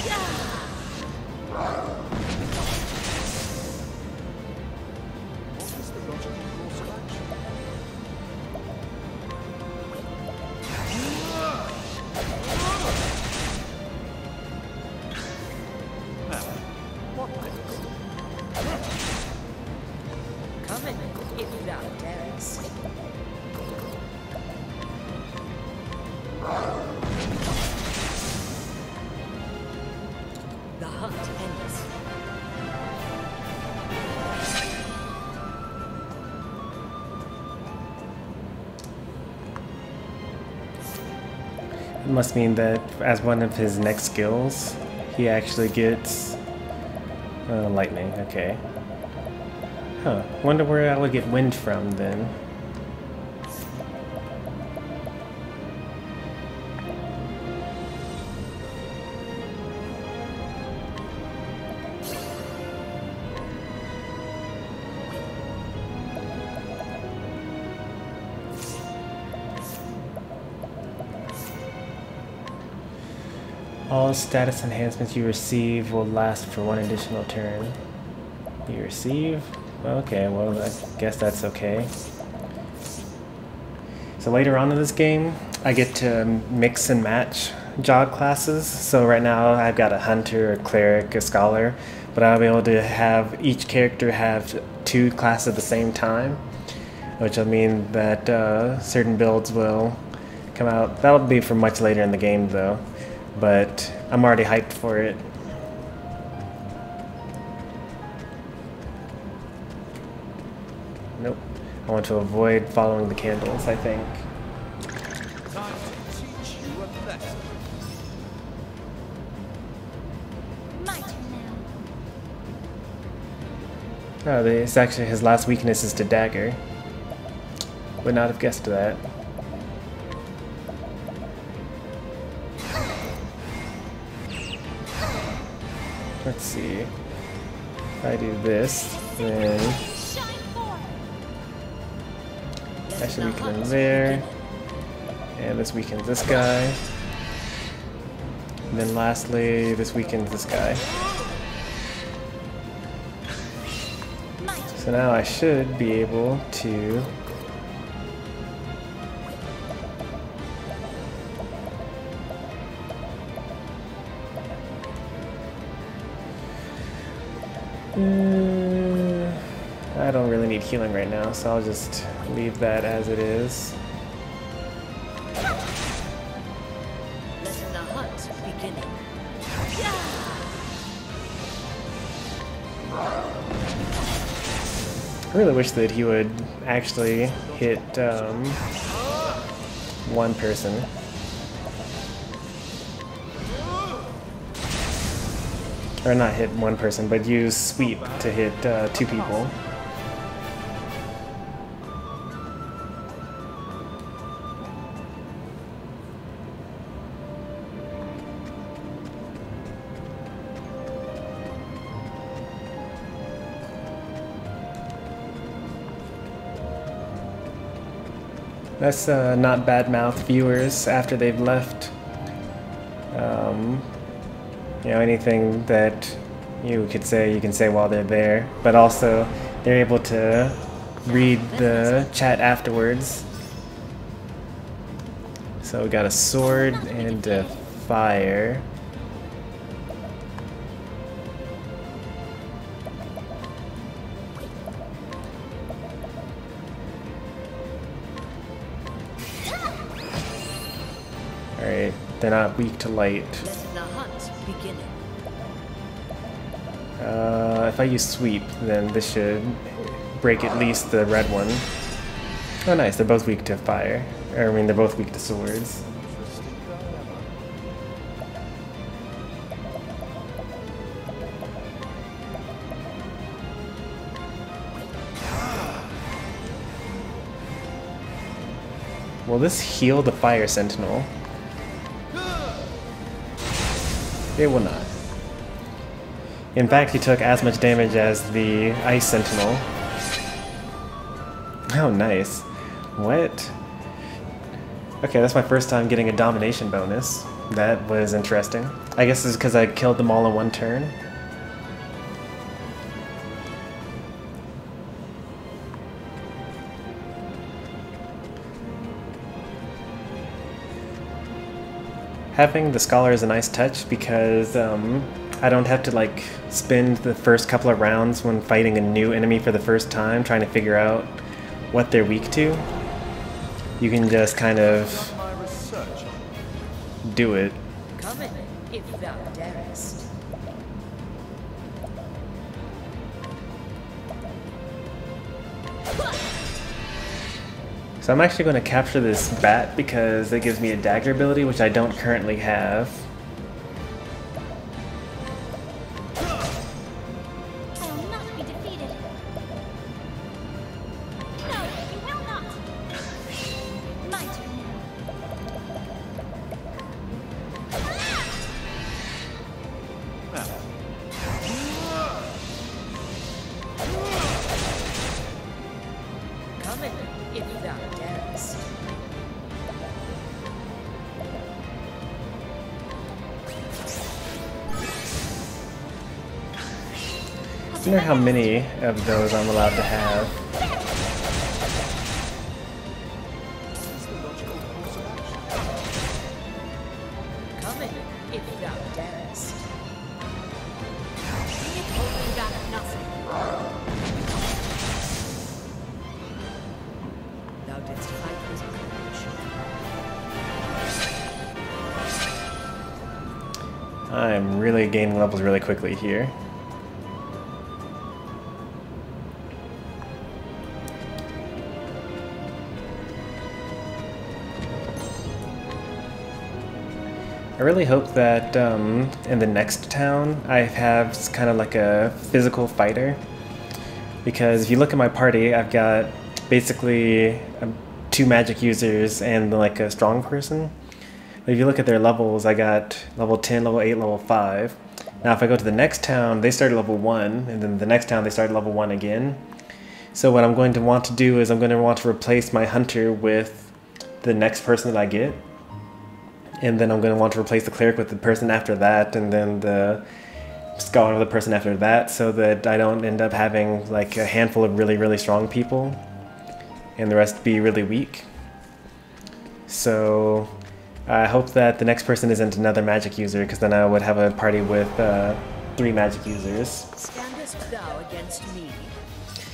Speaker 2: summon if thou darest. The hunt ends.
Speaker 1: It must mean that as one of his next skills, he actually gets lightning. Okay. Huh. Wonder where I would get wind from then. All status enhancements you receive will last for one additional turn. You receive? Okay, well, I guess that's okay. So later on in this game, I get to mix and match job classes. So right now I've got a hunter, a cleric, a scholar, but I'll be able to have each character have 2 classes at the same time, which will mean that certain builds will come out. That'll be for much later in the game though. But I'm already hyped for it. Nope. I want to avoid following the candles, I think.
Speaker 5: Time to teach you a lesson.
Speaker 3: My turn now.
Speaker 1: Oh, it's actually his last weakness is to dagger. Would not have guessed that. Let's see. If I do this, then that should weaken him there. And this weakens this guy. And then lastly, this weakens this guy. So now I should be able to I don't really need healing right now, so I'll just leave that as it is.
Speaker 2: Let the hunt begin.
Speaker 1: I really wish that he would actually hit one person. Or not hit one person, but use sweep to hit 2 people. That's not badmouth viewers after they've left. You know, anything that you could say, you can say while they're there, but also they're able to read the chat afterwards. So we got a sword and a fire. Alright, they're not weak to light.
Speaker 2: Let the hunt begin.
Speaker 1: If I use sweep, then this should break at least the red one. Oh nice, they're both weak to fire. Or, I mean, they're both weak to swords. Will this heal the fire sentinel? It will not. In fact, he took as much damage as the ice sentinel. Oh, nice. What? Okay, that's my first time getting a domination bonus. That was interesting. I guess it's because I killed them all in one turn. Having the scholar is a nice touch because I don't have to like spend the first couple of rounds when fighting a new enemy for the first time trying to figure out what they're weak to. You can just kind of
Speaker 5: My research on
Speaker 1: do it.
Speaker 2: Come in, if thou darest.
Speaker 1: So I'm actually going to capture this bat because it gives me a dagger ability, which I don't currently have.
Speaker 3: I will not be defeated. No, you will not. My turn now.
Speaker 2: Come in, if thou darest.
Speaker 1: I wonder how many of those I'm allowed to have.
Speaker 2: Come in, if thou darest.
Speaker 3: Holding back nothing.
Speaker 2: Thou didst fight with courage.
Speaker 1: I'm really gaining levels really quickly here. I really hope that in the next town I have kind of like a physical fighter, because if you look at my party, I've got basically 2 magic users and like a strong person. But if you look at their levels, I got level 10, level 8, level 5. Now if I go to the next town, they start at level 1, and then the next town they start at level 1 again. So what I'm going to want to do is I'm going to want to replace my hunter with the next person that I get. And then I'm going to want to replace the cleric with the person after that, and then the scholar with the person after that, so that I don't end up having like a handful of really, really strong people and the rest be really weak. So I hope that the next person isn't another magic user, because then I would have a party with 3 magic users.
Speaker 2: Standest thou against me?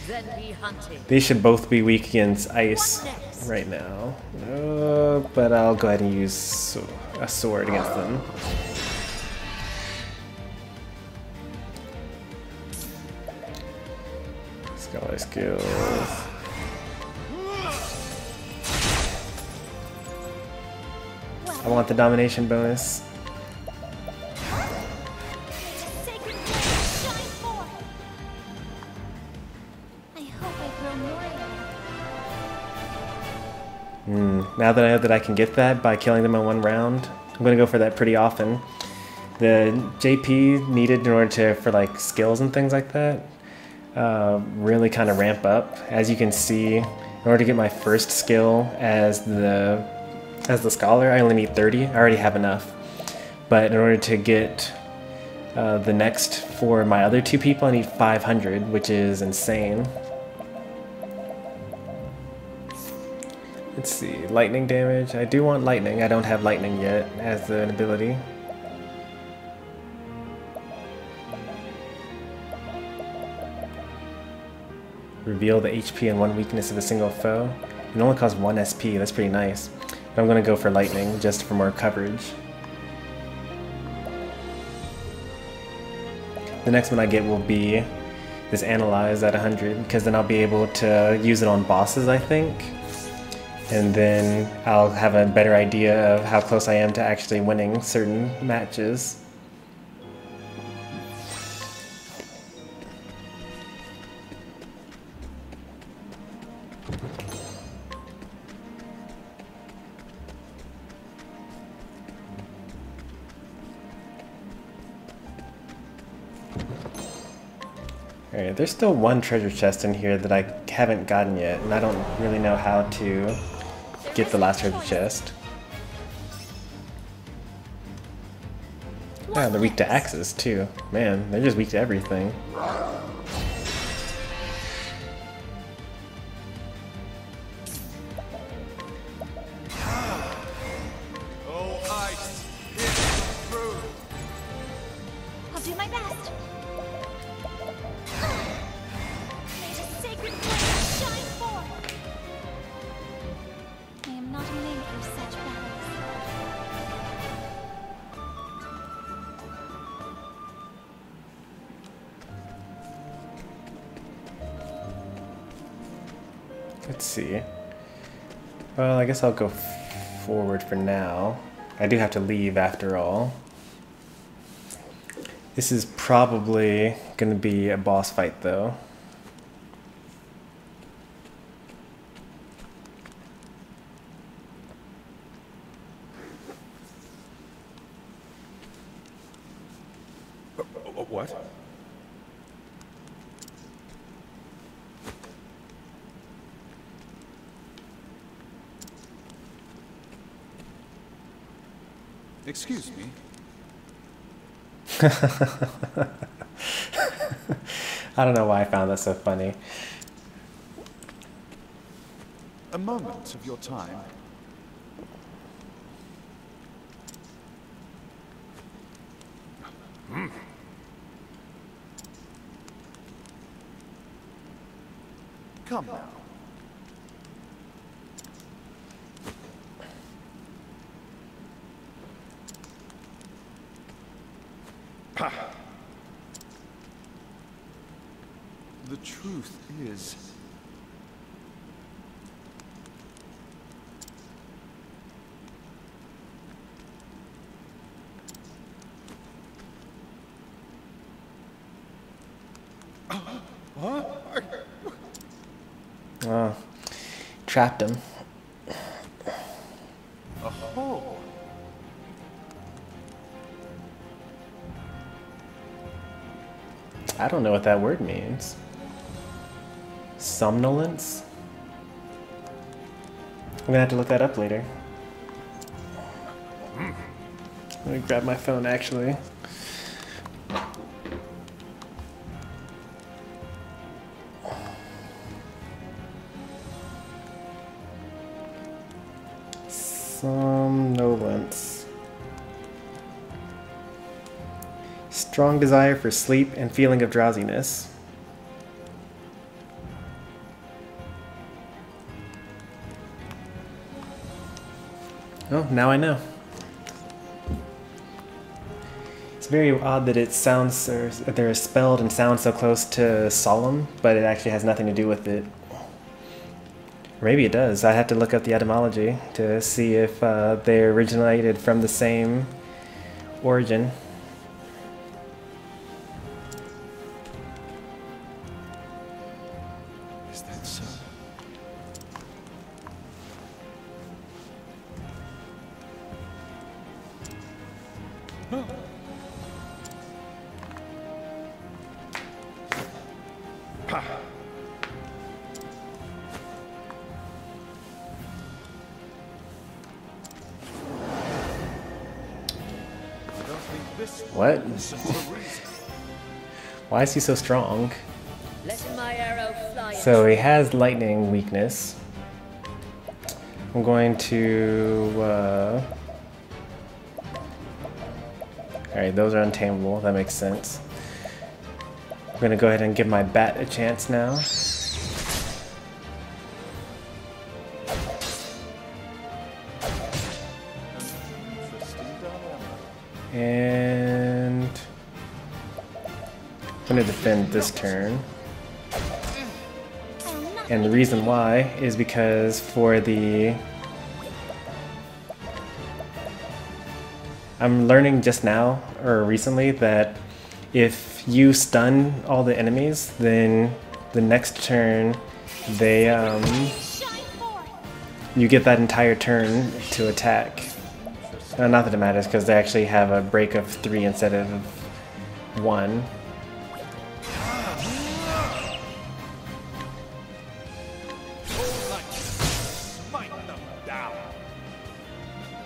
Speaker 2: Then be hunted.
Speaker 1: They should both be weak against ice right now. But I'll go ahead and use a sword against them. Scholar skills. I want the domination bonus.
Speaker 3: Sacred flame, shine forth. I hope I grow more.
Speaker 1: Now that I know that I can get that by killing them in 1 round, I'm going to go for that pretty often. The JP needed in order to, for like skills and things like that, really kind of ramp up. As you can see, in order to get my first skill as the scholar, I only need 30. I already have enough. But in order to get the next for my other 2 people, I need 500, which is insane. Let's see, lightning damage. I do want lightning. I don't have lightning yet as an ability. Reveal the HP and 1 weakness of a single foe. It only costs 1 SP, that's pretty nice. But I'm going to go for lightning just for more coverage. The next one I get will be this analyze at 100, because then I'll be able to use it on bosses, I think. And then I'll have a better idea of how close I am to actually winning certain matches. Alright, there's still 1 treasure chest in here that I haven't gotten yet, and I don't really know how to get the last treasure chest. Ah, they're weak to axes too. Man, they're just weak to everything.
Speaker 3: I'll do my
Speaker 1: Let's see. Well, I guess I'll go forward for now. I do have to leave after all. This is probably going to be a boss fight, though.
Speaker 4: What?
Speaker 5: Excuse me.
Speaker 1: I don't know why I found that so funny.
Speaker 5: A moment of your time. Come now. The truth is,
Speaker 1: Oh, trapped him.
Speaker 5: oh,
Speaker 1: I don't know what that word means. Somnolence? I'm gonna have to look that up later. Let me grab my phone actually. Somnolence. Strong desire for sleep and feeling of drowsiness. Oh, now I know. It's very odd that it sounds, or they're spelled and sound so close to solemn, but it actually has nothing to do with it. Maybe it does. I have to look up the etymology to see if they originated from the same origin.
Speaker 5: is that so?
Speaker 1: What? Why is he so strong?
Speaker 2: Let my arrow fly.
Speaker 1: So he has lightning weakness. I'm going to... Alright, those are untamable. That makes sense. I'm going to go ahead and give my bat a chance now. And I'm going to defend this turn. And the reason why is because for the... I'm learning just now, or recently, that if you stun all the enemies, then the next turn they you get that entire turn to attack. Not that it matters, because they actually have a break of 3 instead of 1.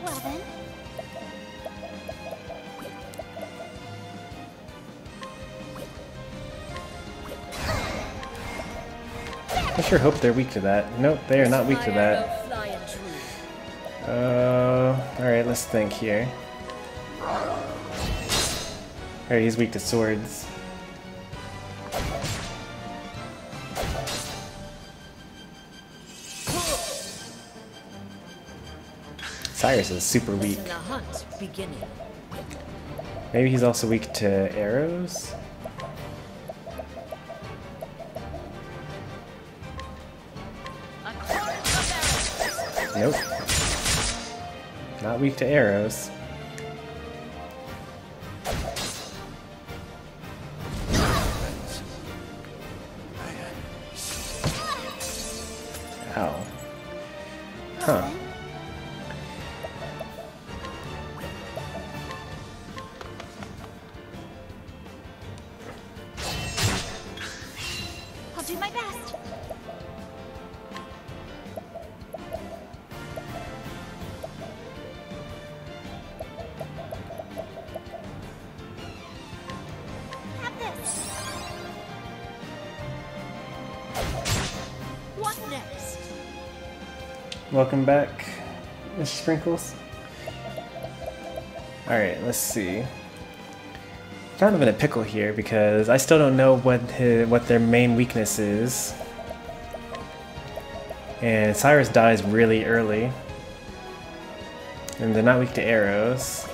Speaker 3: Well then,
Speaker 1: I sure hope they're weak to that. Nope, they are not weak to that. Alright, let's think here. Alright, he's weak to swords. Cyrus is super weak.
Speaker 2: The hunt beginning.
Speaker 1: Maybe he's also weak to arrows? Nope. Not weak to arrows. Ow. Huh.
Speaker 3: I'll do my best. Have this.
Speaker 2: What next?
Speaker 1: Welcome back, Mr. Sprinkles. Alright, let's see. Kind of in a pickle here because I still don't know what their main weakness is. And Cyrus dies really early. And they're not weak to arrows.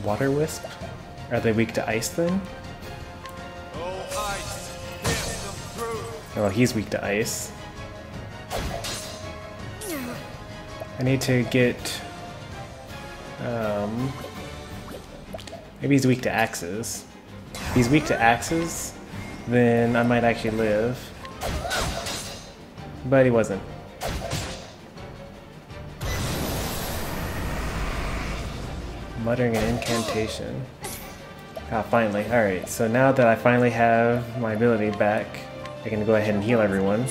Speaker 1: Water Wisp? Are they weak to ice then? Oh, he's weak to ice. I need to get... maybe he's weak to axes. If he's weak to axes, then I might actually live. But he wasn't. Muttering an incantation. Ah, finally. Alright, so now that I finally have my ability back, I can go ahead and heal everyone.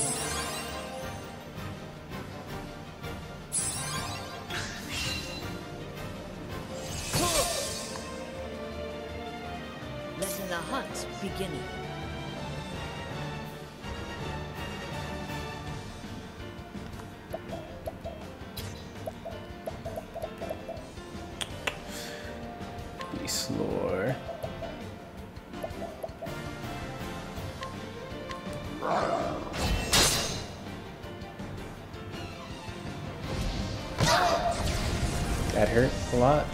Speaker 2: Letting the hunt beginning.
Speaker 1: Lore. That hurt a lot.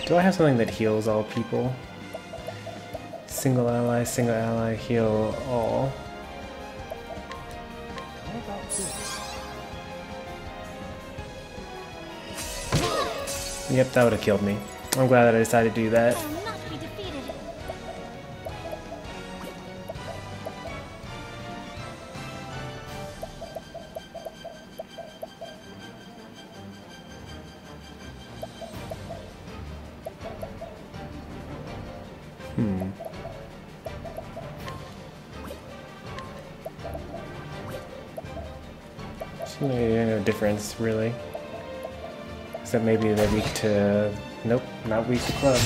Speaker 1: Do I have something that heals all people? Single ally, heal all. Yep, that would have killed me. I'm glad that I decided to do that.
Speaker 3: I will not be defeated.
Speaker 1: No difference, really. Except maybe they're weak to... Nope, not weak to club.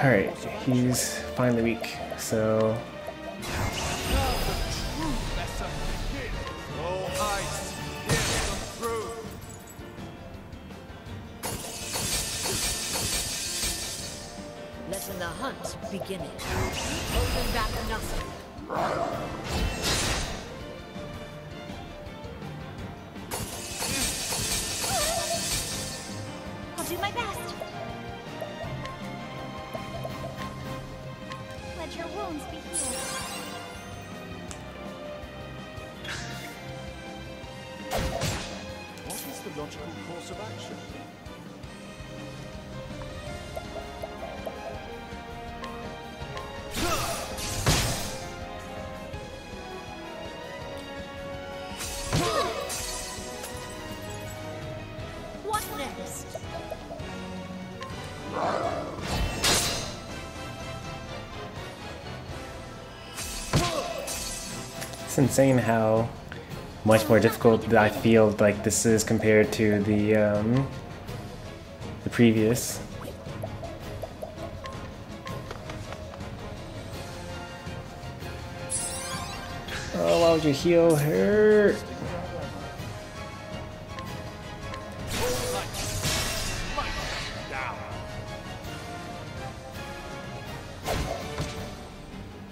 Speaker 1: Alright, he's finally weak, so...
Speaker 2: Letting the hunt beginning. Holding back nothing.
Speaker 3: I'll do my best. Let your wounds be healed.
Speaker 5: What is the logical course of action?
Speaker 2: What next?
Speaker 1: It's insane how much more difficult I feel like this is compared to the previous. Oh, why would you heal her?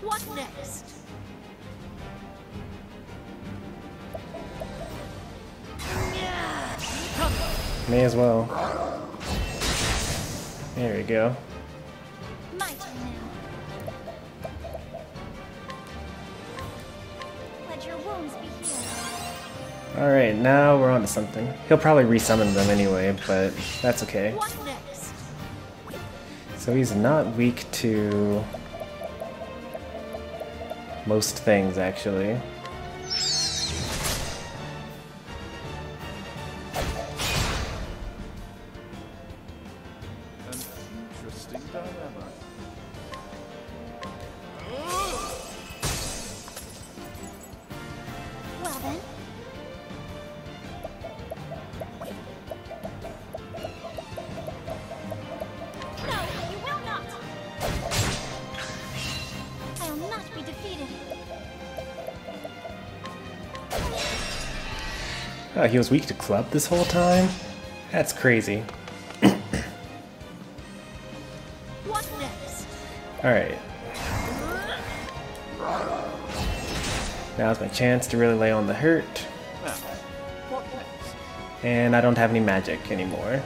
Speaker 2: What next?
Speaker 1: May as well. There we go.
Speaker 3: My turn now. Let your wounds be healed.
Speaker 1: Alright, now we're on to something. He'll probably resummon them anyway, but that's okay.
Speaker 2: What next?
Speaker 1: So he's not weak to most things, actually.
Speaker 5: An interesting dilemma.
Speaker 3: Well then. No, you will not. I'll not be defeated.
Speaker 1: Oh, he was weak to club this whole time? That's crazy.
Speaker 2: What next?
Speaker 1: Alright. Now's my chance to really lay on the hurt.
Speaker 5: Now, what next?
Speaker 1: And I don't have any magic anymore.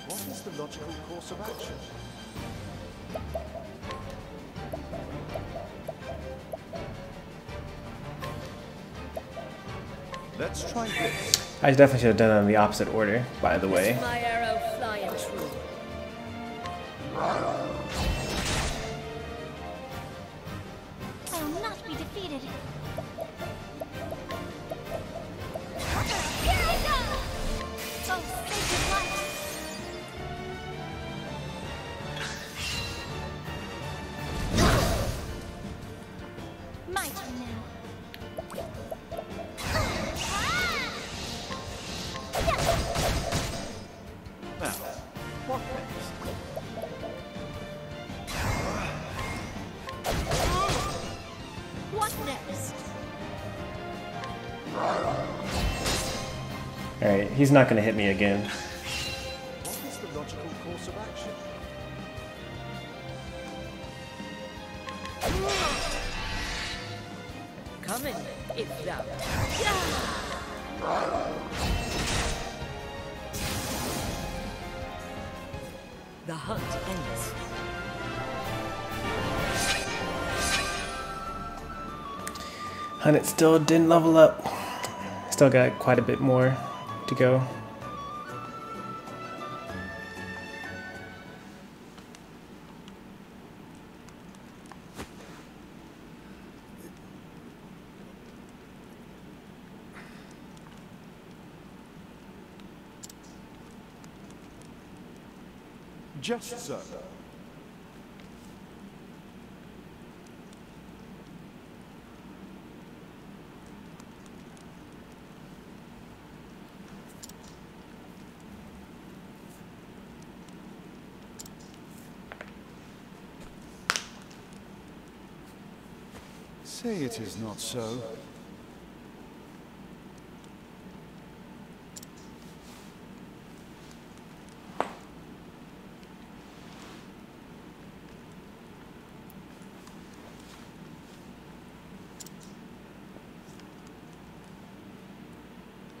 Speaker 5: What is the logical course of action? Let's try this.
Speaker 1: I definitely should have done it in the opposite order, by the way.
Speaker 2: My arrow flying true.
Speaker 3: I will not be defeated. Here I go! Oh, sacred light! My turn now.
Speaker 5: Now, what next?
Speaker 2: What next?
Speaker 1: Alright, he's not gonna hit me again.
Speaker 5: What is the logical course of action?
Speaker 2: Coming, if thou. The hunt ends.
Speaker 1: And it still didn't level up. Still got quite a bit more to go.
Speaker 5: Just so. Say it is not so.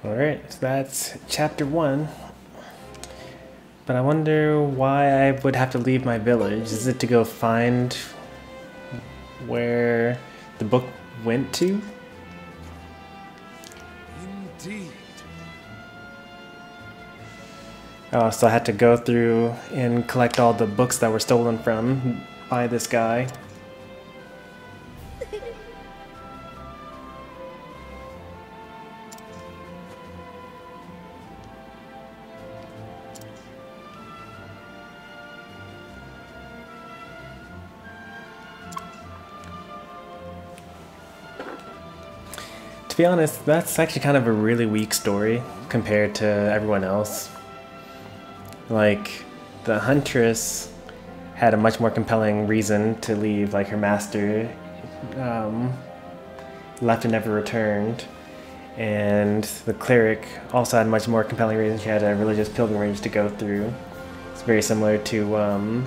Speaker 1: Alright, so that's chapter 1. But I wonder why I would have to leave my village. Is it to go find where the book went to?
Speaker 5: Indeed.
Speaker 1: Oh, so I had to go through and collect all the books that were stolen from by this guy. To be honest, that's actually kind of a really weak story compared to everyone else. Like, the Huntress had a much more compelling reason to leave, like her master left and never returned. And the Cleric also had a much more compelling reason. She had a religious pilgrimage to go through. It's very similar to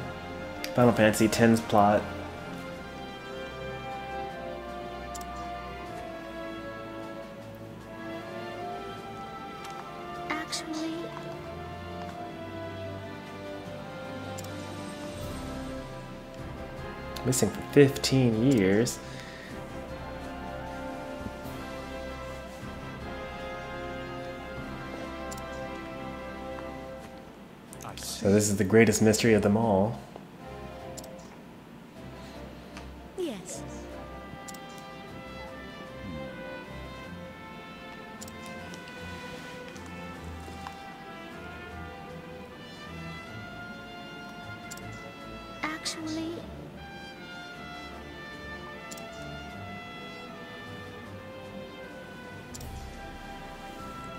Speaker 1: Final Fantasy X's plot.
Speaker 3: Actually,
Speaker 1: Missing for 15 years. So this is the greatest mystery of them all.
Speaker 6: Yes.
Speaker 3: actually,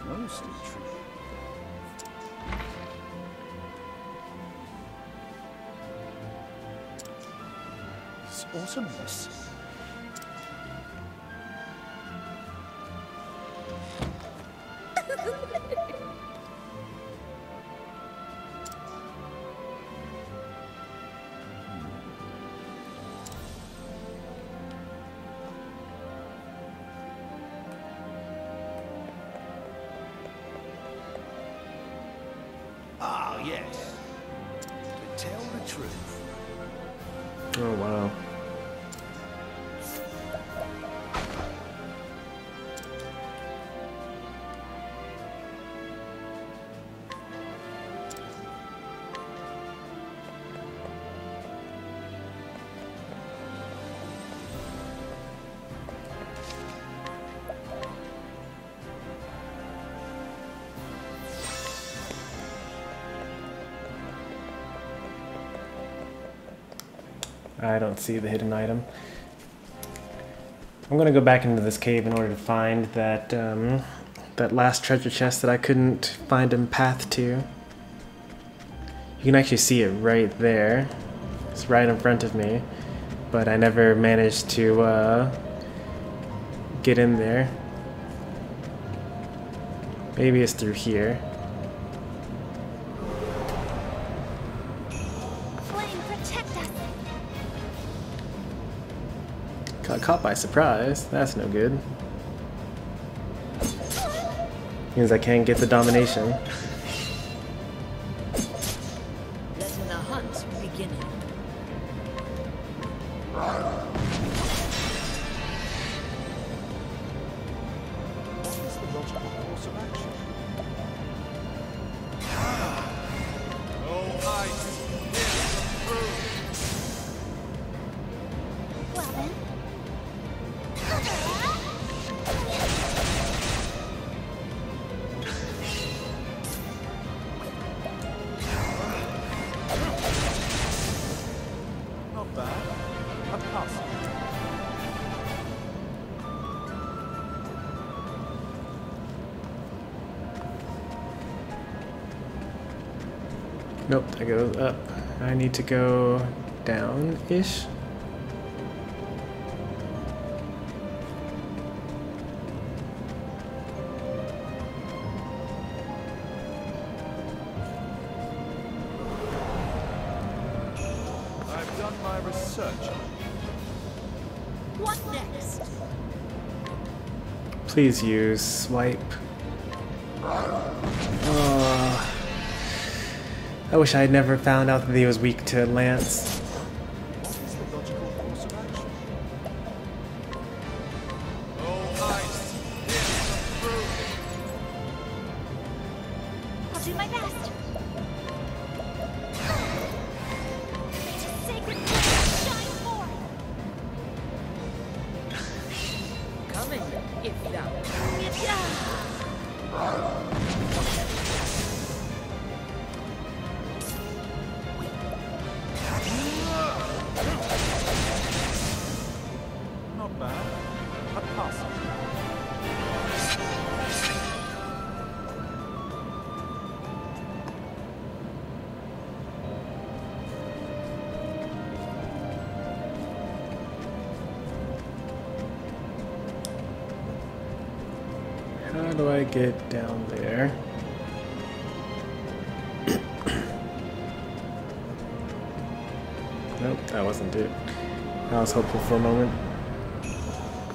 Speaker 5: Most intriguing. His awesomeness.
Speaker 7: Ah, yes. To tell the truth.
Speaker 1: Oh wow. I don't see the hidden item. I'm gonna go back into this cave in order to find that that last treasure chest that I couldn't find a path to. You can actually see it right there. It's right in front of me, but I never managed to get in there. Maybe it's through here.
Speaker 3: flame, protect us.
Speaker 1: Got caught by surprise. That's no good. Means I can't get the domination.
Speaker 2: Letting the hunt begin.
Speaker 5: What is the logical course of action?
Speaker 3: Well then.
Speaker 5: Not bad. A pass.
Speaker 1: Nope, that goes up. I need to go down-ish.
Speaker 5: I've done my research.
Speaker 2: What next?
Speaker 1: Please use swipe. Oh, I wish I had never found out that he was weak to lance.
Speaker 5: What is the logical course of action?
Speaker 3: I'll do my best. May the sacred flame shine forth.
Speaker 2: Coming, if thou.
Speaker 5: Not bad. A pass.
Speaker 1: How do I get down there? Nope, that wasn't it. I was hopeful for a moment.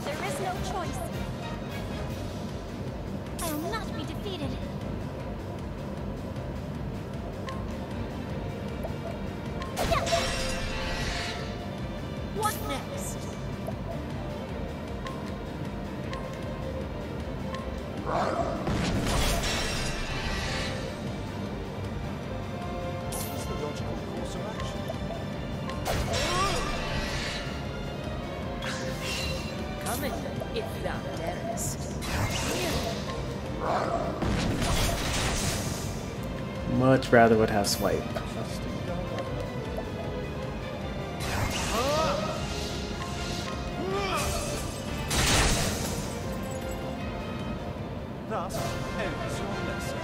Speaker 3: There is no choice. I will not be defeated.
Speaker 2: What next?
Speaker 5: What's the logical course of action?
Speaker 2: Come in, if thou darest.
Speaker 1: Much rather would have swipe.
Speaker 5: Thus ends your lesson.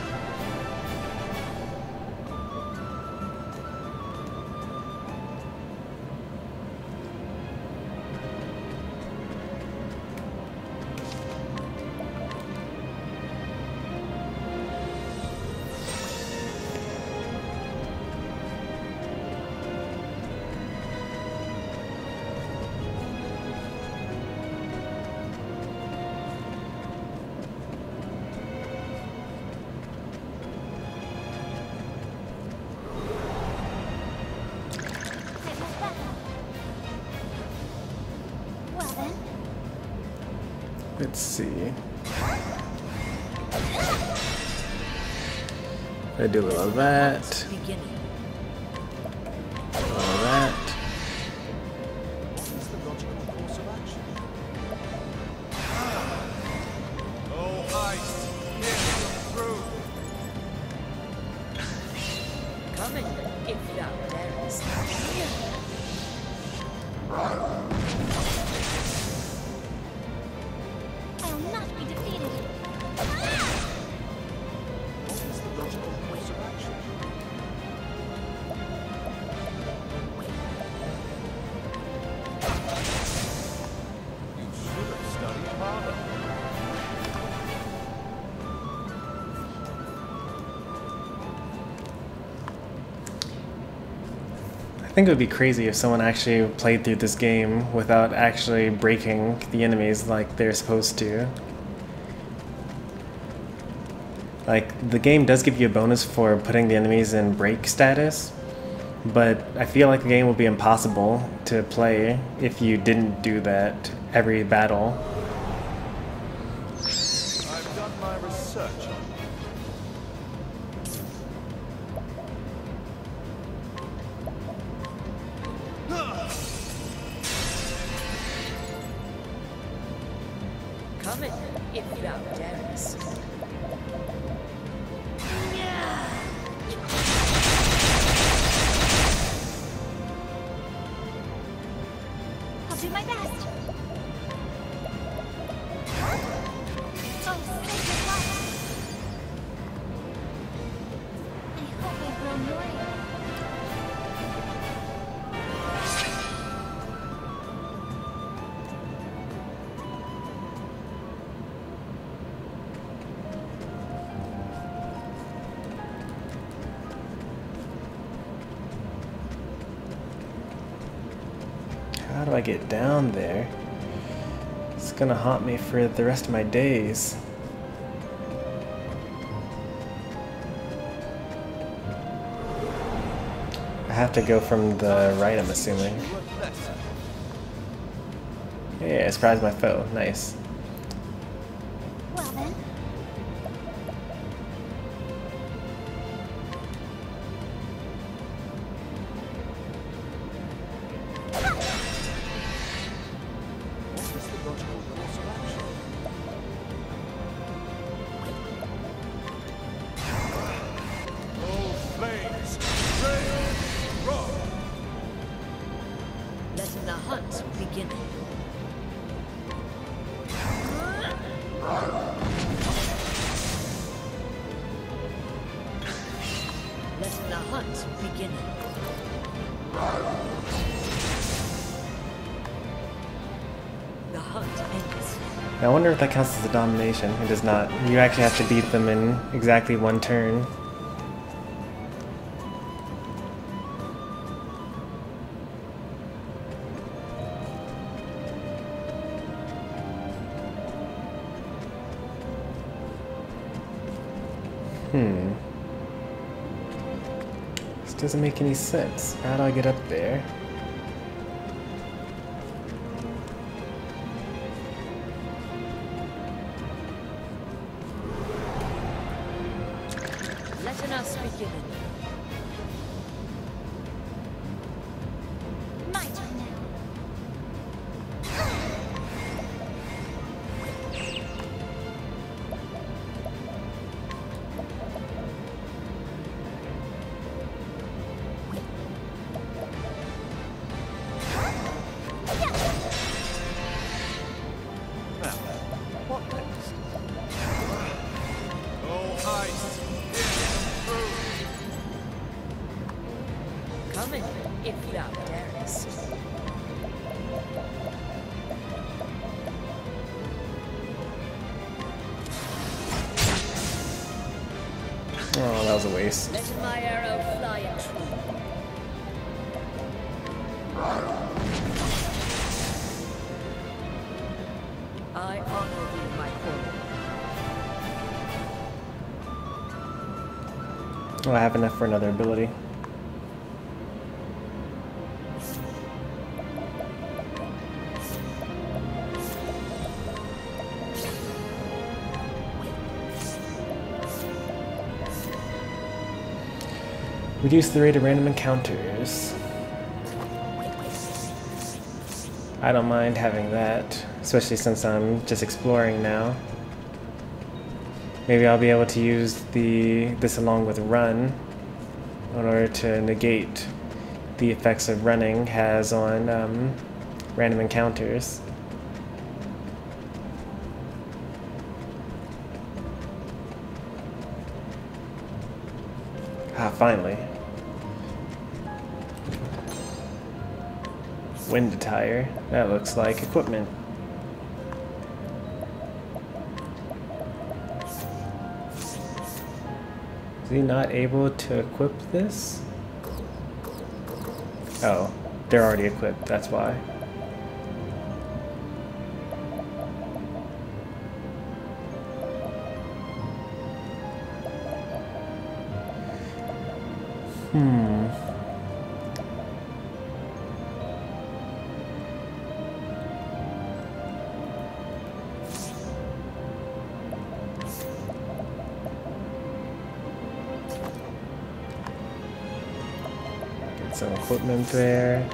Speaker 3: Well then,
Speaker 1: Let's see. I do a little of that.
Speaker 2: Beginning.
Speaker 1: A little of that.
Speaker 5: What is the logical course of action? Oh, ice! Here's the proof!
Speaker 2: Come in, if thou darest.
Speaker 3: I will not be defeated.
Speaker 5: What is the logical course of action? You should have studied harder.
Speaker 1: I think it would be crazy if someone actually played through this game without actually breaking the enemies like they're supposed to. Like, the game does give you a bonus for putting the enemies in break status, but I feel like the game would be impossible to play if you didn't do that every battle.
Speaker 5: I've done my research on you.
Speaker 2: Come in, if thou darest.
Speaker 3: I'll do my best. Oh, sacred light. I hope I've grown warrior.
Speaker 1: How do I get down there? It's gonna haunt me for the rest of my days. I have to go from the right, I'm assuming. Yeah, surprise my foe. Nice.
Speaker 3: Well then,
Speaker 5: What is the logical course of action? Oh, flames! Rain! Rock!
Speaker 2: Let the hunt begin. The hunt ends.
Speaker 1: Now, I wonder if that counts as a domination. It does not. You actually have to beat them in exactly one turn. This doesn't make any sense. How do I get up there?
Speaker 2: Let us begin.
Speaker 3: My turn now.
Speaker 5: What next?
Speaker 7: Oh, ice.
Speaker 2: Come in, if thou darest.
Speaker 1: Oh, that was a waste.
Speaker 2: Let my arrow fly true. I honor thee, my queen.
Speaker 1: Oh, I have enough for another ability. Reduce the rate of random encounters. I don't mind having that, especially since I'm just exploring now. Maybe I'll be able to use this along with run in order to negate the effects of running has on random encounters. Ah, finally. Wind attire. That looks like equipment. Is he not able to equip this? Oh, they're already equipped, that's why. Get some equipment there.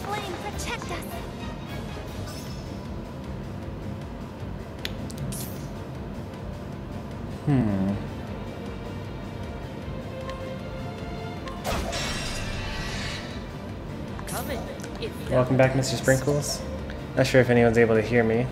Speaker 3: Flame, protect us.
Speaker 2: Come in, if thou
Speaker 1: Welcome back, Mr. Sprinkles. Not sure if anyone's able to hear me.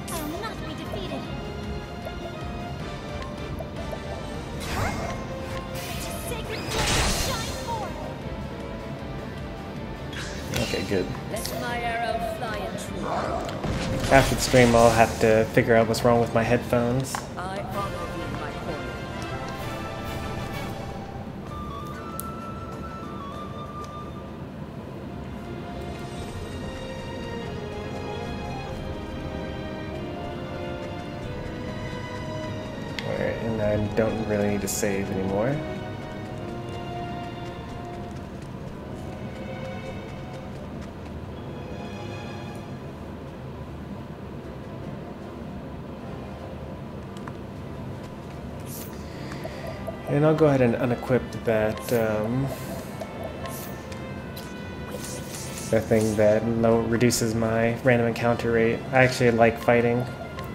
Speaker 3: I will not be defeated. Sacred flame shine forth.
Speaker 1: Okay, good.
Speaker 2: let my arrow fly true.
Speaker 1: After the stream, I'll have to figure out what's wrong with my headphones.
Speaker 2: I honor thee, my queen.
Speaker 1: Alright, and I don't really need to save anymore. And I'll go ahead and unequip that the thing that reduces my random encounter rate. I actually like fighting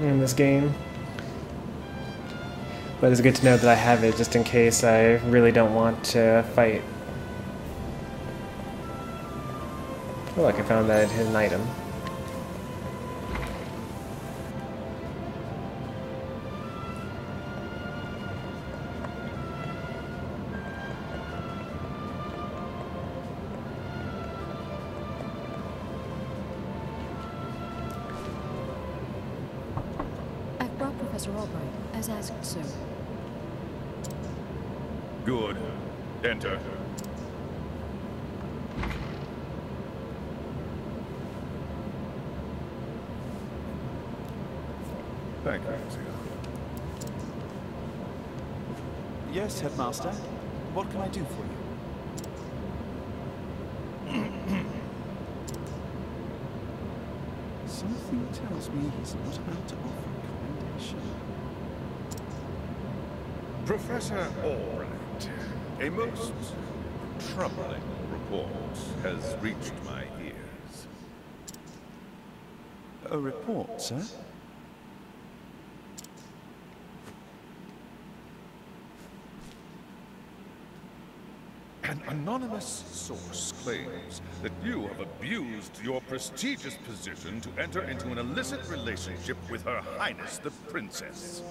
Speaker 1: in this game, but it's good to know that I have it just in case I really don't want to fight. Oh, look, I found that hidden item.
Speaker 6: I've brought Professor Albright, as asked, sir.
Speaker 4: Good. Enter. Thank you, Zia.
Speaker 5: Yes, Headmaster. What can I do for you? Something tells me he's not about to offer commendation.
Speaker 4: Professor Albright, a most troubling report has reached my ears.
Speaker 5: A report, sir?
Speaker 4: An anonymous source claims that you have abused your prestigious position to enter into an illicit relationship with Her Highness the Princess.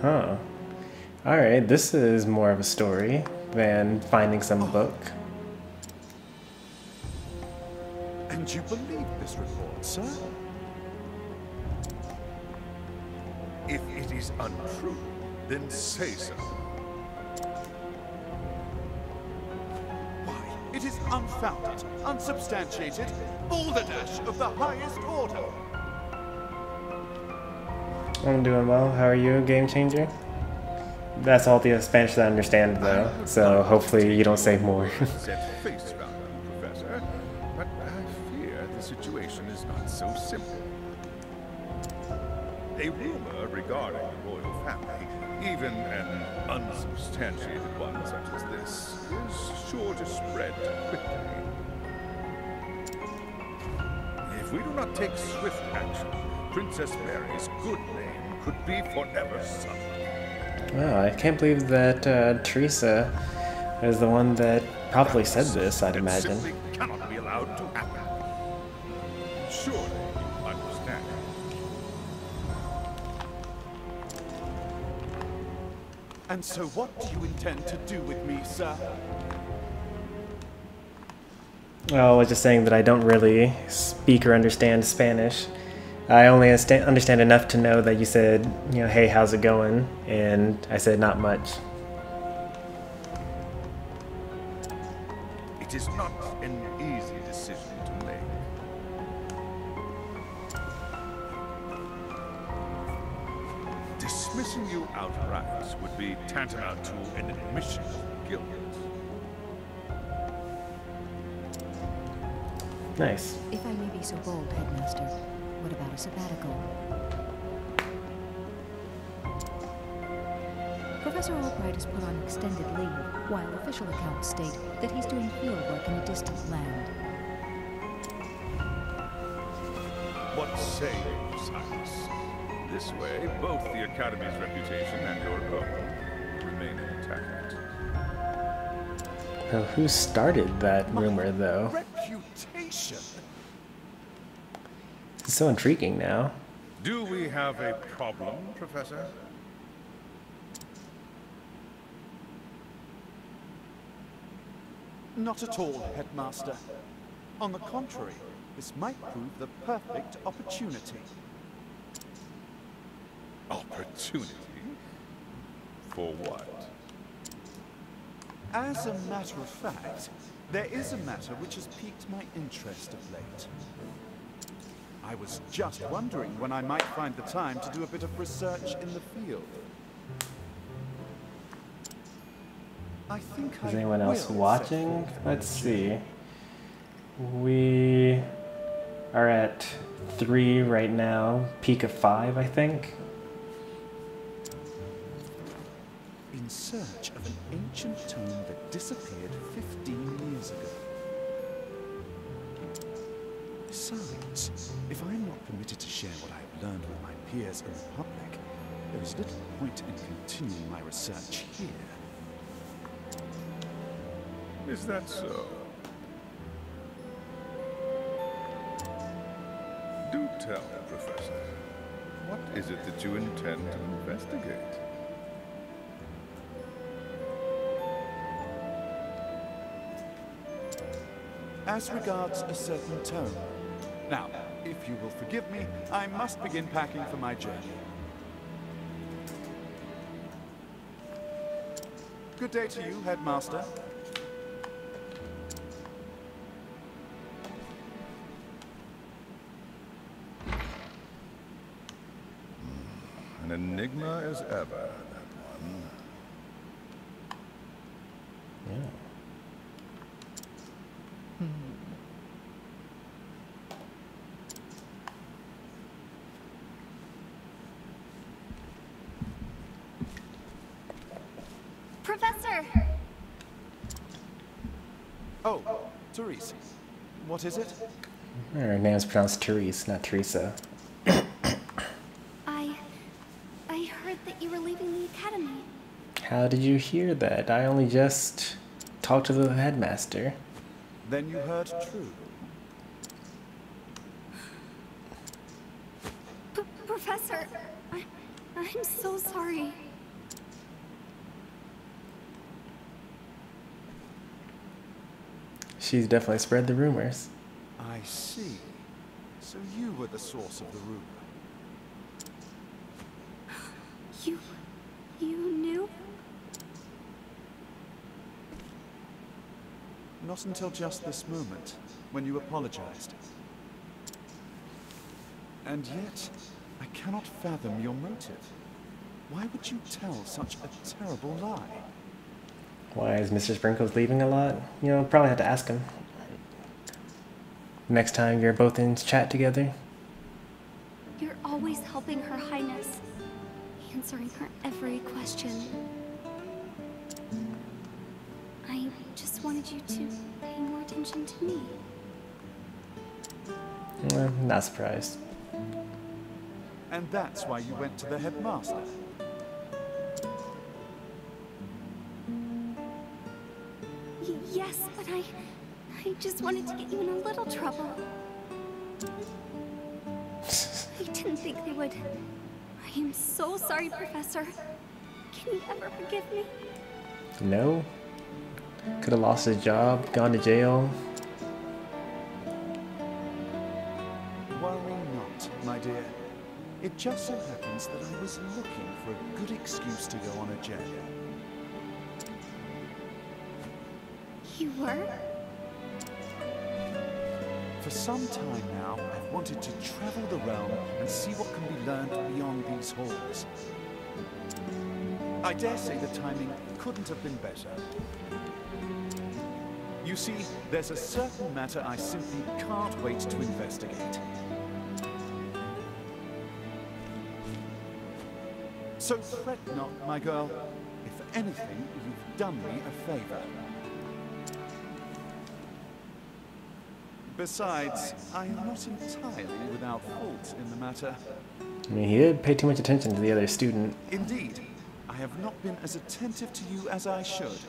Speaker 1: Huh. Alright, this is more of a story than finding some book.
Speaker 5: And you believe this report, sir?
Speaker 4: If it is untrue, then say so.
Speaker 5: It is unfounded, unsubstantiated, balderdash of the highest order.
Speaker 1: I'm doing well. How are you, Game Changer? That's all the Spanish that I understand, though, so hopefully you don't say more.
Speaker 4: Set face value, Professor, but I fear the situation is not so simple. A rumor regarding the royal family, even an unsubstantiated one such as this, is sure to spread quickly. If we do not take swift action, Princess Mary's good name could be forever sullied.
Speaker 1: Wow, I can't believe that Teresa is the one that probably said this, I'd
Speaker 4: It
Speaker 1: imagine.
Speaker 4: simply cannot be allowed to happen. Surely you understand.
Speaker 5: And so what do you intend to do with me, sir?
Speaker 1: Well, I was just saying that I don't really speak or understand Spanish. I only understand enough to know that you said, you know, hey, how's it going? And I said, not much.
Speaker 4: It is not an easy decision to make. Dismissing you outright would be tantamount to an admission of guilt.
Speaker 1: Nice.
Speaker 6: If I may be so bold, Headmaster, what about a sabbatical? Professor Albright has put on extended leave, while official accounts state that he's doing field work in a distant land.
Speaker 4: What say you, Cyrus? This way, both the Academy's reputation and your own remain intact.
Speaker 1: Now, who started that rumor, though?
Speaker 5: Reputation?
Speaker 1: It's so intriguing now.
Speaker 4: Do we have a problem, Professor?
Speaker 5: Not at all, Headmaster. On the contrary, this might prove the perfect opportunity.
Speaker 4: Opportunity? For what?
Speaker 5: As a matter of fact, there is a matter which has piqued my interest of late. I was just wondering when I might find the time to do a bit of research in the field. I think
Speaker 1: Is
Speaker 5: I
Speaker 1: anyone else
Speaker 5: will
Speaker 1: watching?
Speaker 5: set forth
Speaker 1: Let's
Speaker 5: an
Speaker 1: see. We are at 3 right now. Peak of 5, I think.
Speaker 5: in search of an ancient tome that disappeared 15 years ago. Besides, if I am not permitted to share what I have learned with my peers in the public, there is little point in continuing my research here.
Speaker 4: Is that so? Do tell, Professor. What is it that you intend to investigate?
Speaker 5: As regards a certain tome. Now, if you will forgive me, I must begin packing for my journey. Good day to you, Headmaster.
Speaker 4: An enigma as ever, that one.
Speaker 1: Yeah.
Speaker 3: Professor!
Speaker 5: Oh, Cyrus. What is it?
Speaker 1: Her name's pronounced Therese, not Teresa.
Speaker 3: I heard that you were leaving the academy.
Speaker 1: How did you hear that? I only just talked to the headmaster.
Speaker 5: Then you heard true.
Speaker 3: Professor, I'm so sorry.
Speaker 1: She's definitely spread the rumors.
Speaker 5: I see. So you were the source of the rumor.
Speaker 3: You knew?
Speaker 5: Not until just this moment, when you apologized. And yet, I cannot fathom your motive. Why would you tell such a terrible lie?
Speaker 1: Why is Mr. Sprinkles leaving a lot? You know, probably have to ask him. Next time you're both in chat together.
Speaker 3: You're always helping Her Highness, answering her every question. I just wanted you to pay more attention to me.
Speaker 1: Not surprised.
Speaker 5: And that's why you went to the headmaster.
Speaker 3: Yes, but I just wanted to get you in a little trouble. I didn't think they would. I am so sorry, Professor. Can you ever forgive me?
Speaker 1: No. Could have lost his job, gone to jail.
Speaker 5: Worry not, my dear. It just so happens that I was looking for a good excuse to go on a journey.
Speaker 3: You were?
Speaker 5: For some time now, I've wanted to travel the realm and see what can be learned beyond these halls. I dare say the timing couldn't have been better. You see, there's a certain matter I simply can't wait to investigate. So fret not, my girl. If anything, you've done me a favor. Besides, I am not entirely without fault in the matter.
Speaker 1: I mean, he did pay too much attention to the other student.
Speaker 5: Indeed, I have not been as attentive to you as I should.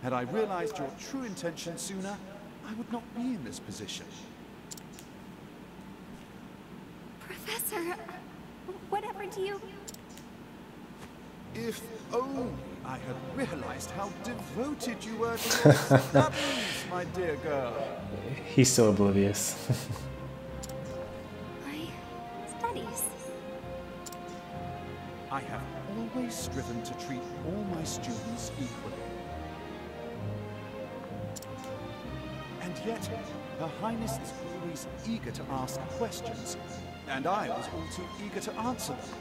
Speaker 5: Had I realized your true intention sooner, I would not be in this position.
Speaker 3: Professor, whatever do you...
Speaker 5: If only I had realized how devoted you were to your studies, my dear girl.
Speaker 1: He's so oblivious.
Speaker 3: My studies.
Speaker 5: I have always striven to treat all my students equally. And yet, Her Highness is always eager to ask questions, and I was all too eager to answer them.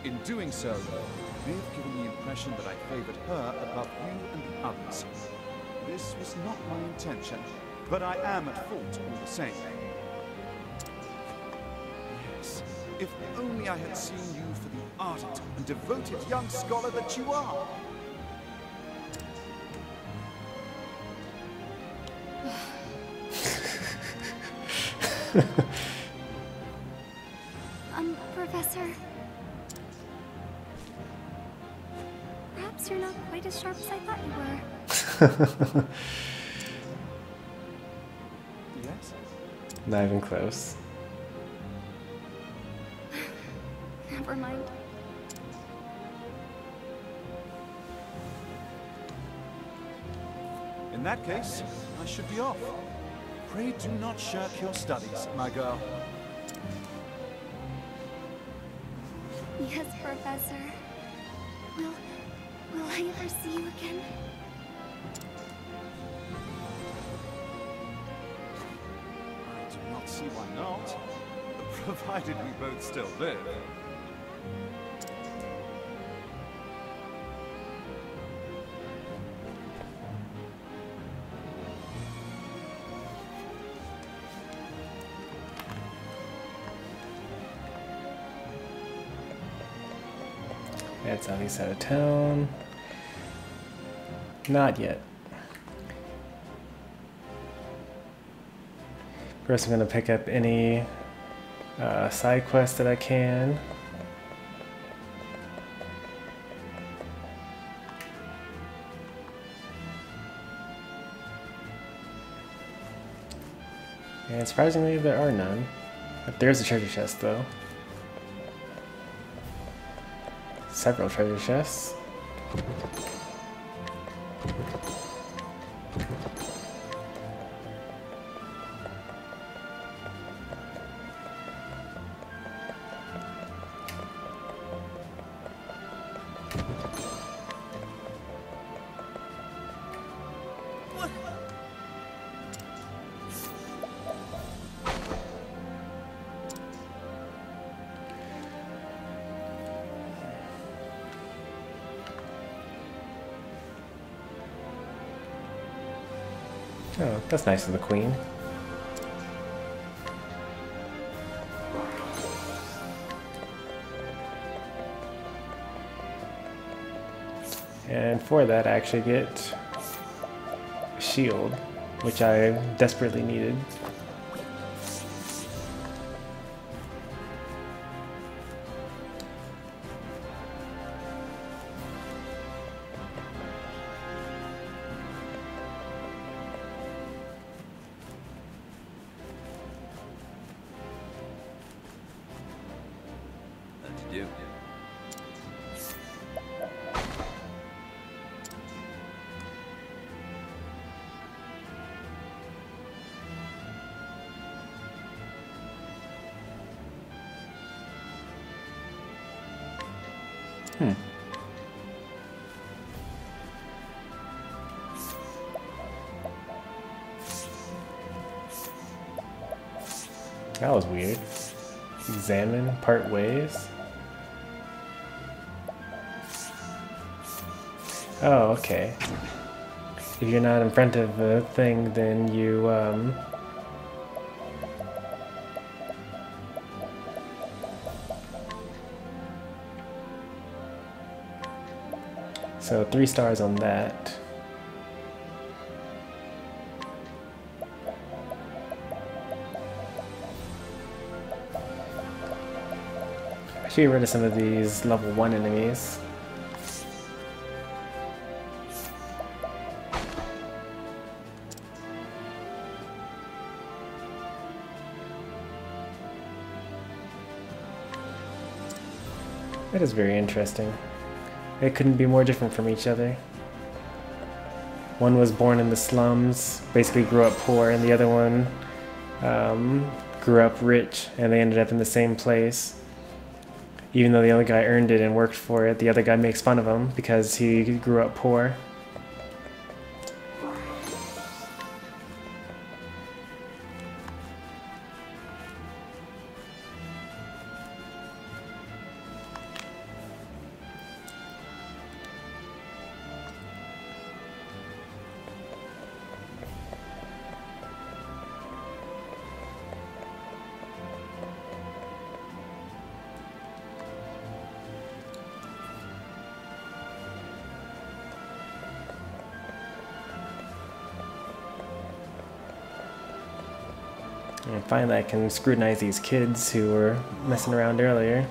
Speaker 5: In doing so, I may have given the impression that I favored her above you and the others. This was not my intention, but I am at fault all the same. Yes, if only I had seen you for the ardent and devoted young scholar that you are.
Speaker 3: Professor. Perhaps you're not quite as sharp as I thought you were.
Speaker 5: Yes?
Speaker 1: Not even close.
Speaker 3: Never mind.
Speaker 5: In that case, I should be off. Pray do not shirk your studies, my girl.
Speaker 3: Yes, Professor. Will I ever see you again?
Speaker 5: I do not see why not, provided we both still live.
Speaker 1: That's on the east side of town. Not yet. First, I'm going to pick up any side quests that I can. And surprisingly, there are none. But there's a treasure chest, though. Several treasure chests. Oh, that's nice of the queen. And for that, I actually get a shield, which I desperately needed. That was weird. Examine, part ways. Oh, okay. If you're not in front of the thing, then you, So 3 stars on that. I should get rid of some of these level 1 enemies. That is very interesting. They couldn't be more different from each other. One was born in the slums, basically grew up poor, and the other one grew up rich, and they ended up in the same place. Even though the other guy earned it and worked for it, the other guy makes fun of him because he grew up poor. And finally I can scrutinize these kids who were messing around earlier.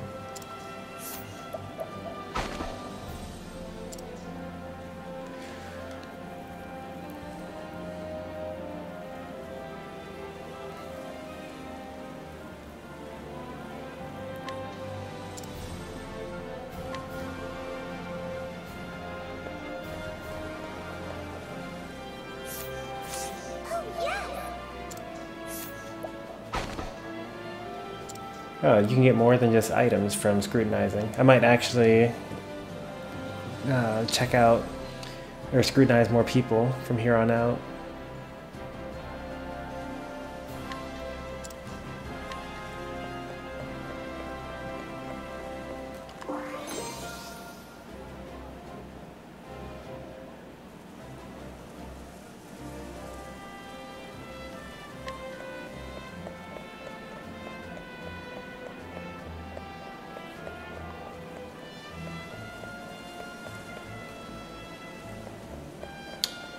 Speaker 1: Oh, you can get more than just items from scrutinizing. I might actually check out or scrutinize more people from here on out.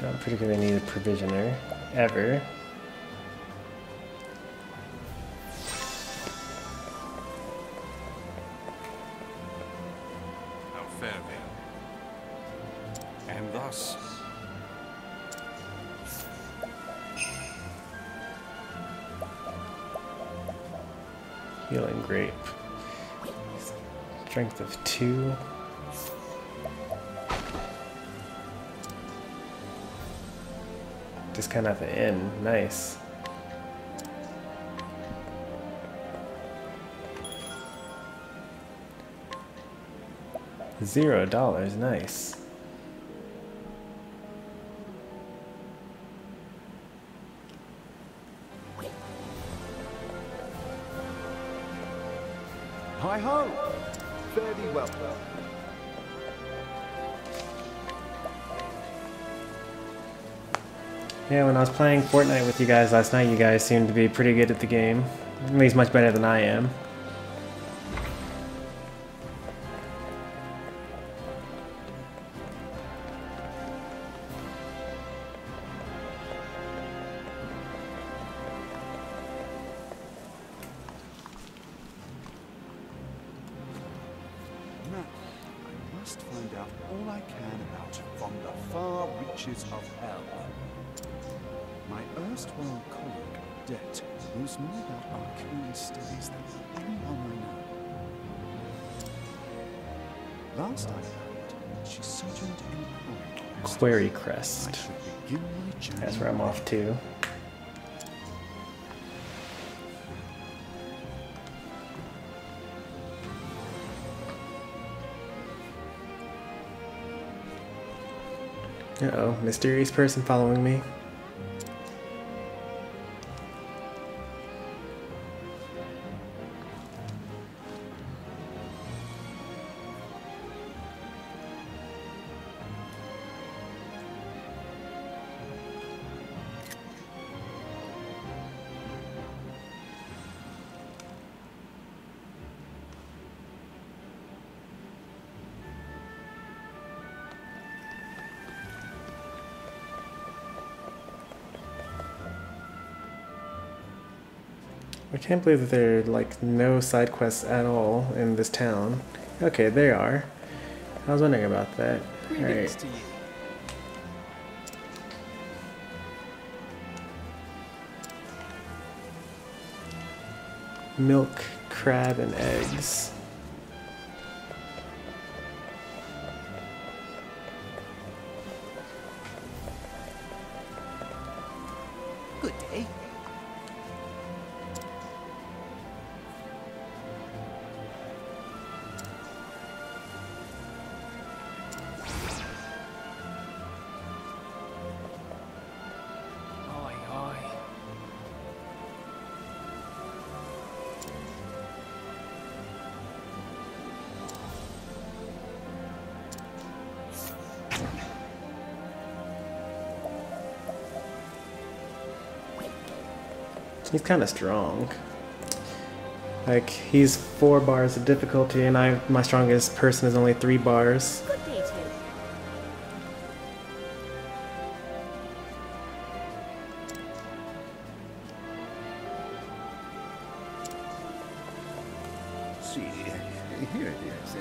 Speaker 1: Don't particularly need a provisioner, ever.
Speaker 8: How fair they are. And thus...
Speaker 1: Healing grape. Strength of 2. Just kind of at the end. Nice. $0. Nice.
Speaker 5: Hi ho! Fare thee well.
Speaker 1: Yeah, when I was playing Fortnite with you guys last night, you guys seemed to be pretty good at the game. At least much better than I am.
Speaker 5: Now, I must find out all I can about from the far reaches of hell. My erstwhile colleague, Det, knows more about arcane studies than anyone I know. Last I heard, she sojourned in
Speaker 1: Query Crest.
Speaker 5: I should begin my journey.
Speaker 1: That's where I'm off to. Uh-oh, mysterious person following me. I can't believe that there are like no side quests at all in this town. Okay, there are. I was wondering about that. Alright.
Speaker 7: to you.
Speaker 1: Milk, crab, and eggs.
Speaker 7: Good day. Oi, oi.
Speaker 1: He's kind of strong. Like, he's 4 bars of difficulty, and my strongest person is only 3 bars.
Speaker 2: Good day, too.
Speaker 7: see. Here it is.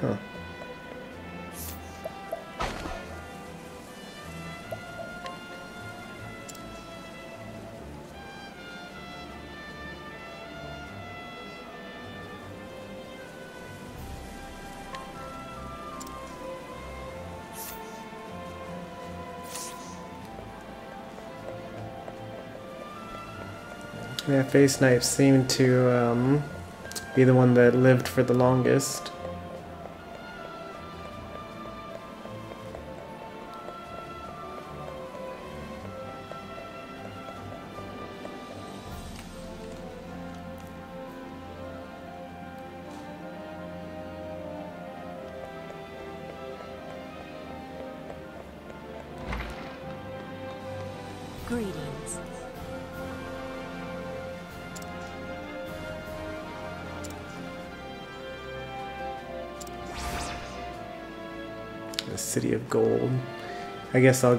Speaker 1: Huh. Yeah, Face Knife seemed to be the one that lived for the longest.
Speaker 6: Greetings.
Speaker 1: The City of Gold. I guess I'll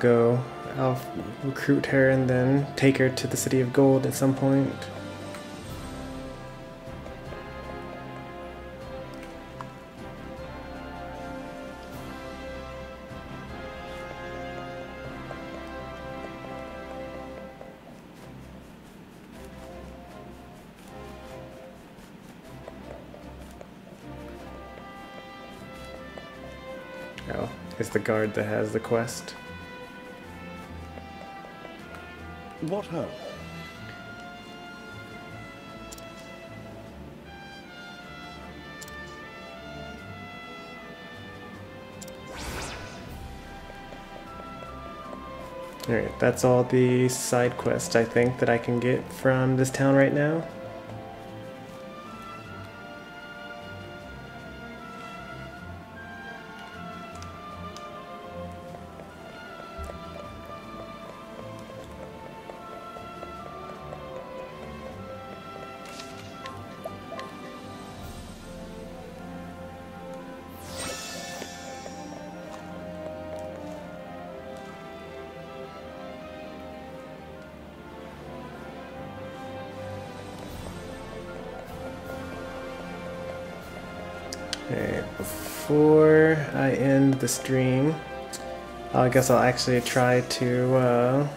Speaker 1: recruit her and then take her to the City of Gold at some point. Oh, it's the guard that has the quest.
Speaker 5: What ho?
Speaker 1: Alright, that's all the side quests I think that I can get from this town right now. Okay, before I end the stream, I guess I'll actually try to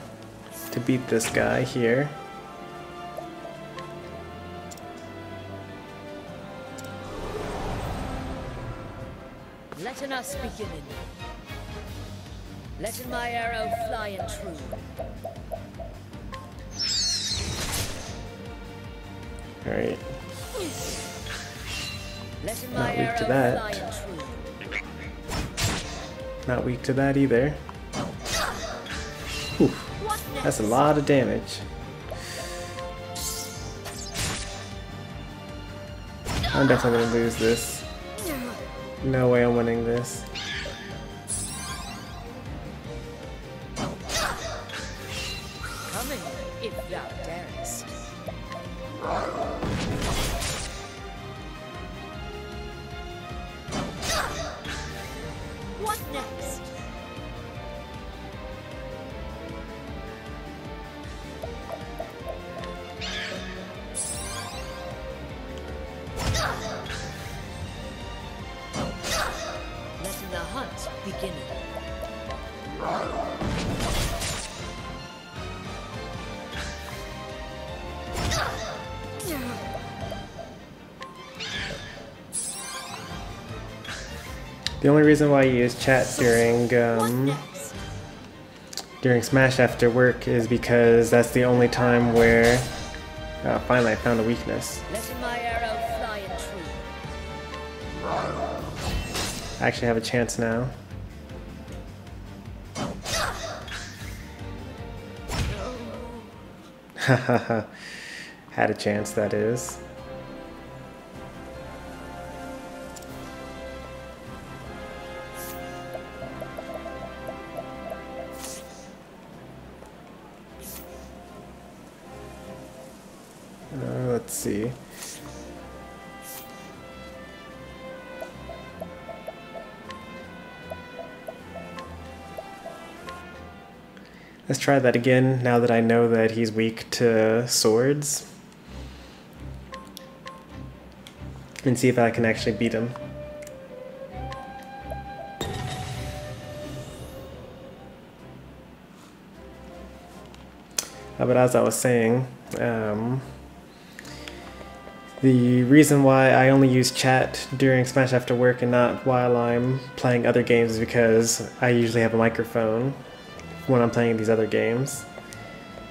Speaker 1: beat this guy here.
Speaker 2: Letting us begin. Letting my arrow fly and true.
Speaker 1: Alright.
Speaker 2: Letting
Speaker 1: Not
Speaker 2: my
Speaker 1: weak to
Speaker 2: arrow
Speaker 1: that.
Speaker 2: fly and true.
Speaker 1: Not weak to that either. Whew, that's a lot of damage. I'm definitely gonna lose this. No way I'm winning this.
Speaker 2: Coming, if thou darest. What next? Letting the hunt begin.
Speaker 1: The only reason why I use chat during Smash after work is because that's the only time where finally I found a weakness.
Speaker 2: Letting my arrow fly and true.
Speaker 1: I actually have a chance now. Hahaha. Had a chance, that is. Let's see. Let's try that again now that I know that he's weak to swords. And see if I can actually beat him. But as I was saying, the reason why I only use chat during Smash After Work and not while I'm playing other games is because I usually have a microphone when I'm playing these other games.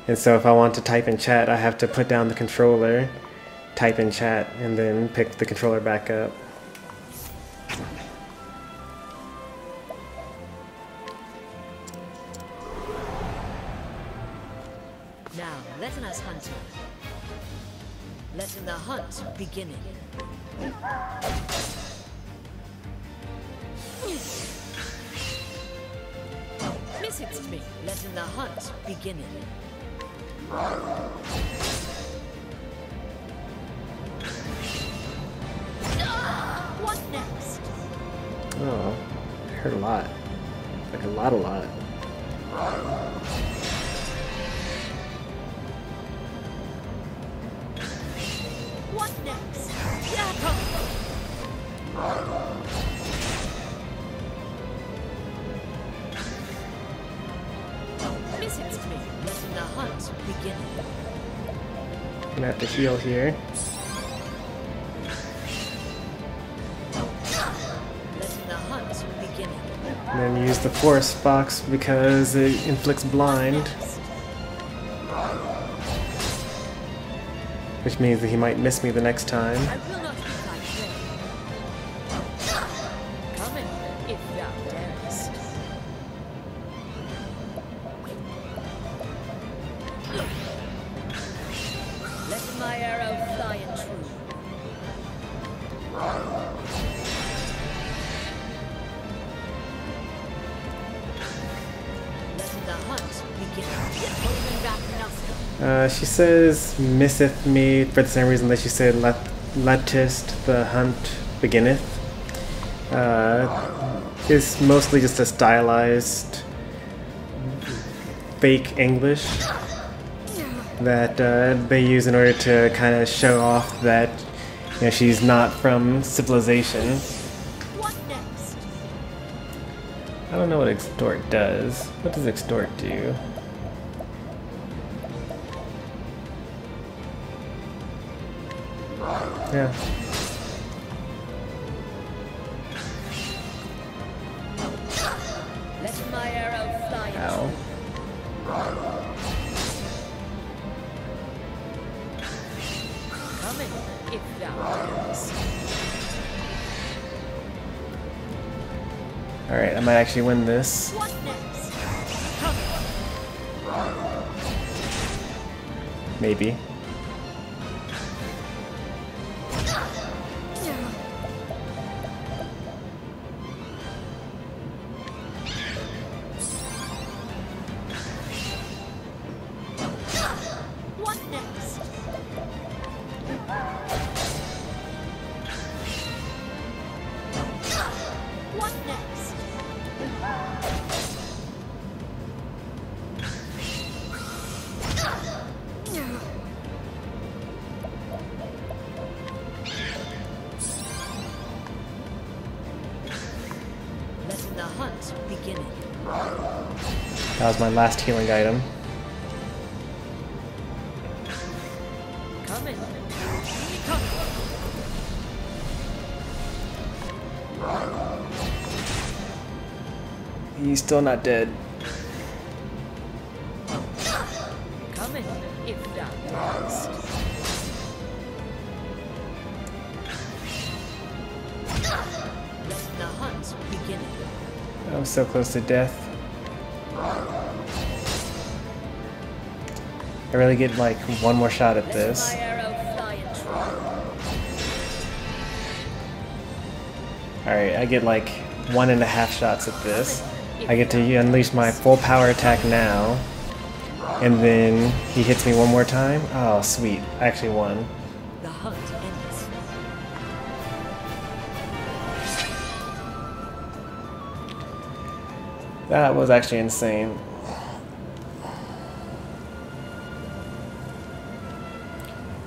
Speaker 1: And so if I want to type in chat, I have to put down the controller, type in chat, and then pick the controller back up.
Speaker 2: Now, let us hunt her. Letting the hunt begin. Miss it to me. Letting the hunt begin. What next?
Speaker 1: Oh, I heard a lot. Like a lot.
Speaker 2: What next? Miss it to me. Letting the hunt begin.
Speaker 1: I'm gonna have to heal here.
Speaker 2: Letting the hunt begin.
Speaker 1: And then use the force box because it inflicts blind. Which means that he might miss me the next time.
Speaker 2: I will not be thy prey. Come in, if thou darest. Let my arrow fly and true. Letting the hunt begin. Holding back nothing.
Speaker 1: She says misseth me for the same reason that she said lettest the hunt beginneth. It's mostly just a stylized fake English that they use in order to kind of show off that, you know, she's not from civilization.
Speaker 2: What next?
Speaker 1: I don't know what extort does. What does extort do? Yeah.
Speaker 2: Let my arrow fly.
Speaker 1: Ow.
Speaker 2: Come in, if thou darest.
Speaker 1: Alright, I might actually win this.
Speaker 2: What next? Come.
Speaker 1: Maybe.
Speaker 2: What next? What next? Letting the hunt begin.
Speaker 1: That was my last healing item.
Speaker 2: Come in. Come.
Speaker 1: He's still not dead.
Speaker 2: Come in, if thou darest. Letting the hunt begin.
Speaker 1: I was so close to death. I really get like one more shot at
Speaker 2: Let
Speaker 1: this.
Speaker 2: my arrow fly and true.
Speaker 1: Alright, I get like 1.5 shots at this. I get to unleash my full power attack now. and then he hits me one more time. Oh, sweet. I actually won.
Speaker 2: The hunt ends.
Speaker 1: That was actually insane.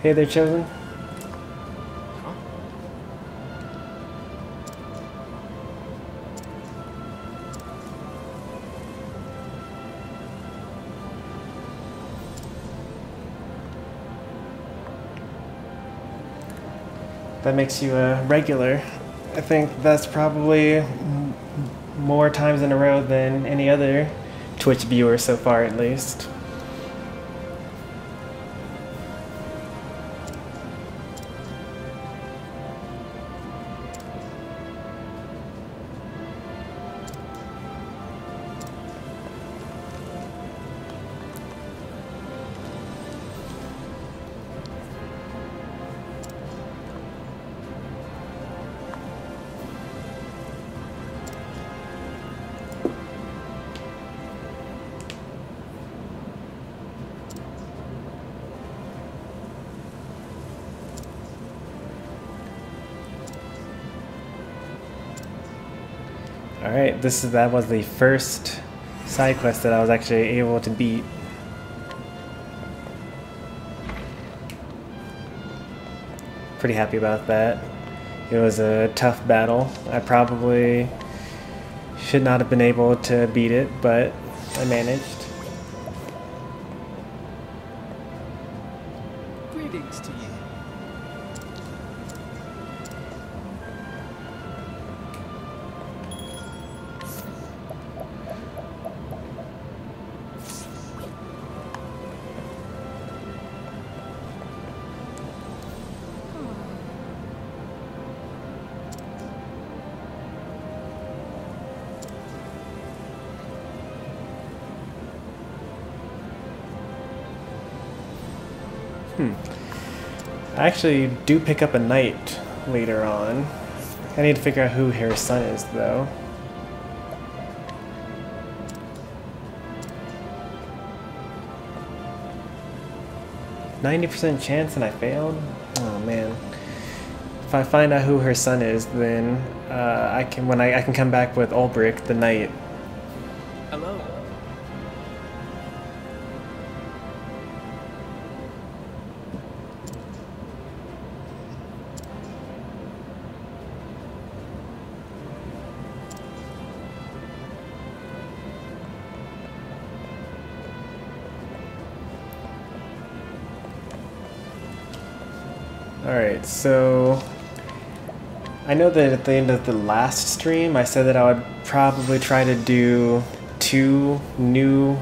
Speaker 1: Hey there, Chosen. That makes you a regular. I think that's probably more times in a row than any other Twitch viewer so far, at least. Alright, that was the first side quest that I was actually able to beat. Pretty happy about that. It was a tough battle. I probably should not have been able to beat it, but I managed.
Speaker 8: Greetings to you.
Speaker 1: I actually do pick up a knight later on. I need to figure out who her son is, though. %90 chance and I failed? Oh man. If I find out who her son is, then I can come back with Ulbrich, the knight.
Speaker 8: Hello.
Speaker 1: Alright, so I know that at the end of the last stream I said that I would probably try to do two new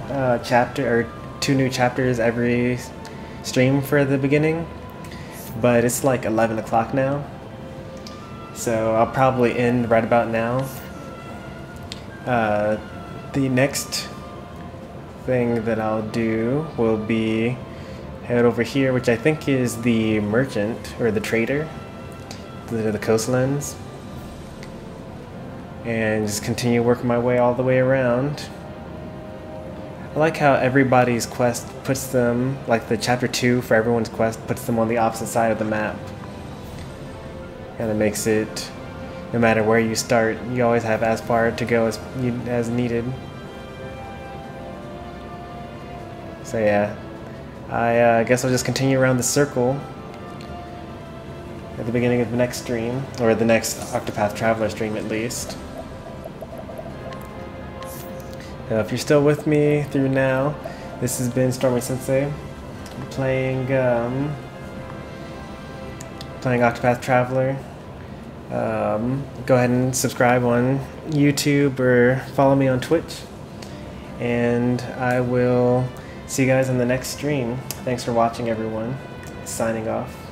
Speaker 1: chapters every stream for the beginning, but it's like 11 o'clock now, so I'll probably end right about now. The next thing that I'll do will be head over here, which I think is the merchant, or the trader, the coastlands, and just continue working my way all the way around. I like how everybody's quest puts them, like the chapter 2 for everyone's quest puts them on the opposite side of the map. And it makes it, no matter where you start, you always have as far to go as needed. So yeah. I guess I'll just continue around the circle at the beginning of the next stream, or the next Octopath Traveller stream at least. If you're still with me through now, this has been Stormy Sensei playing Octopath Traveller. Go ahead and subscribe on YouTube or follow me on Twitch, and I will see you guys in the next stream. Thanks for watching, everyone. Signing off.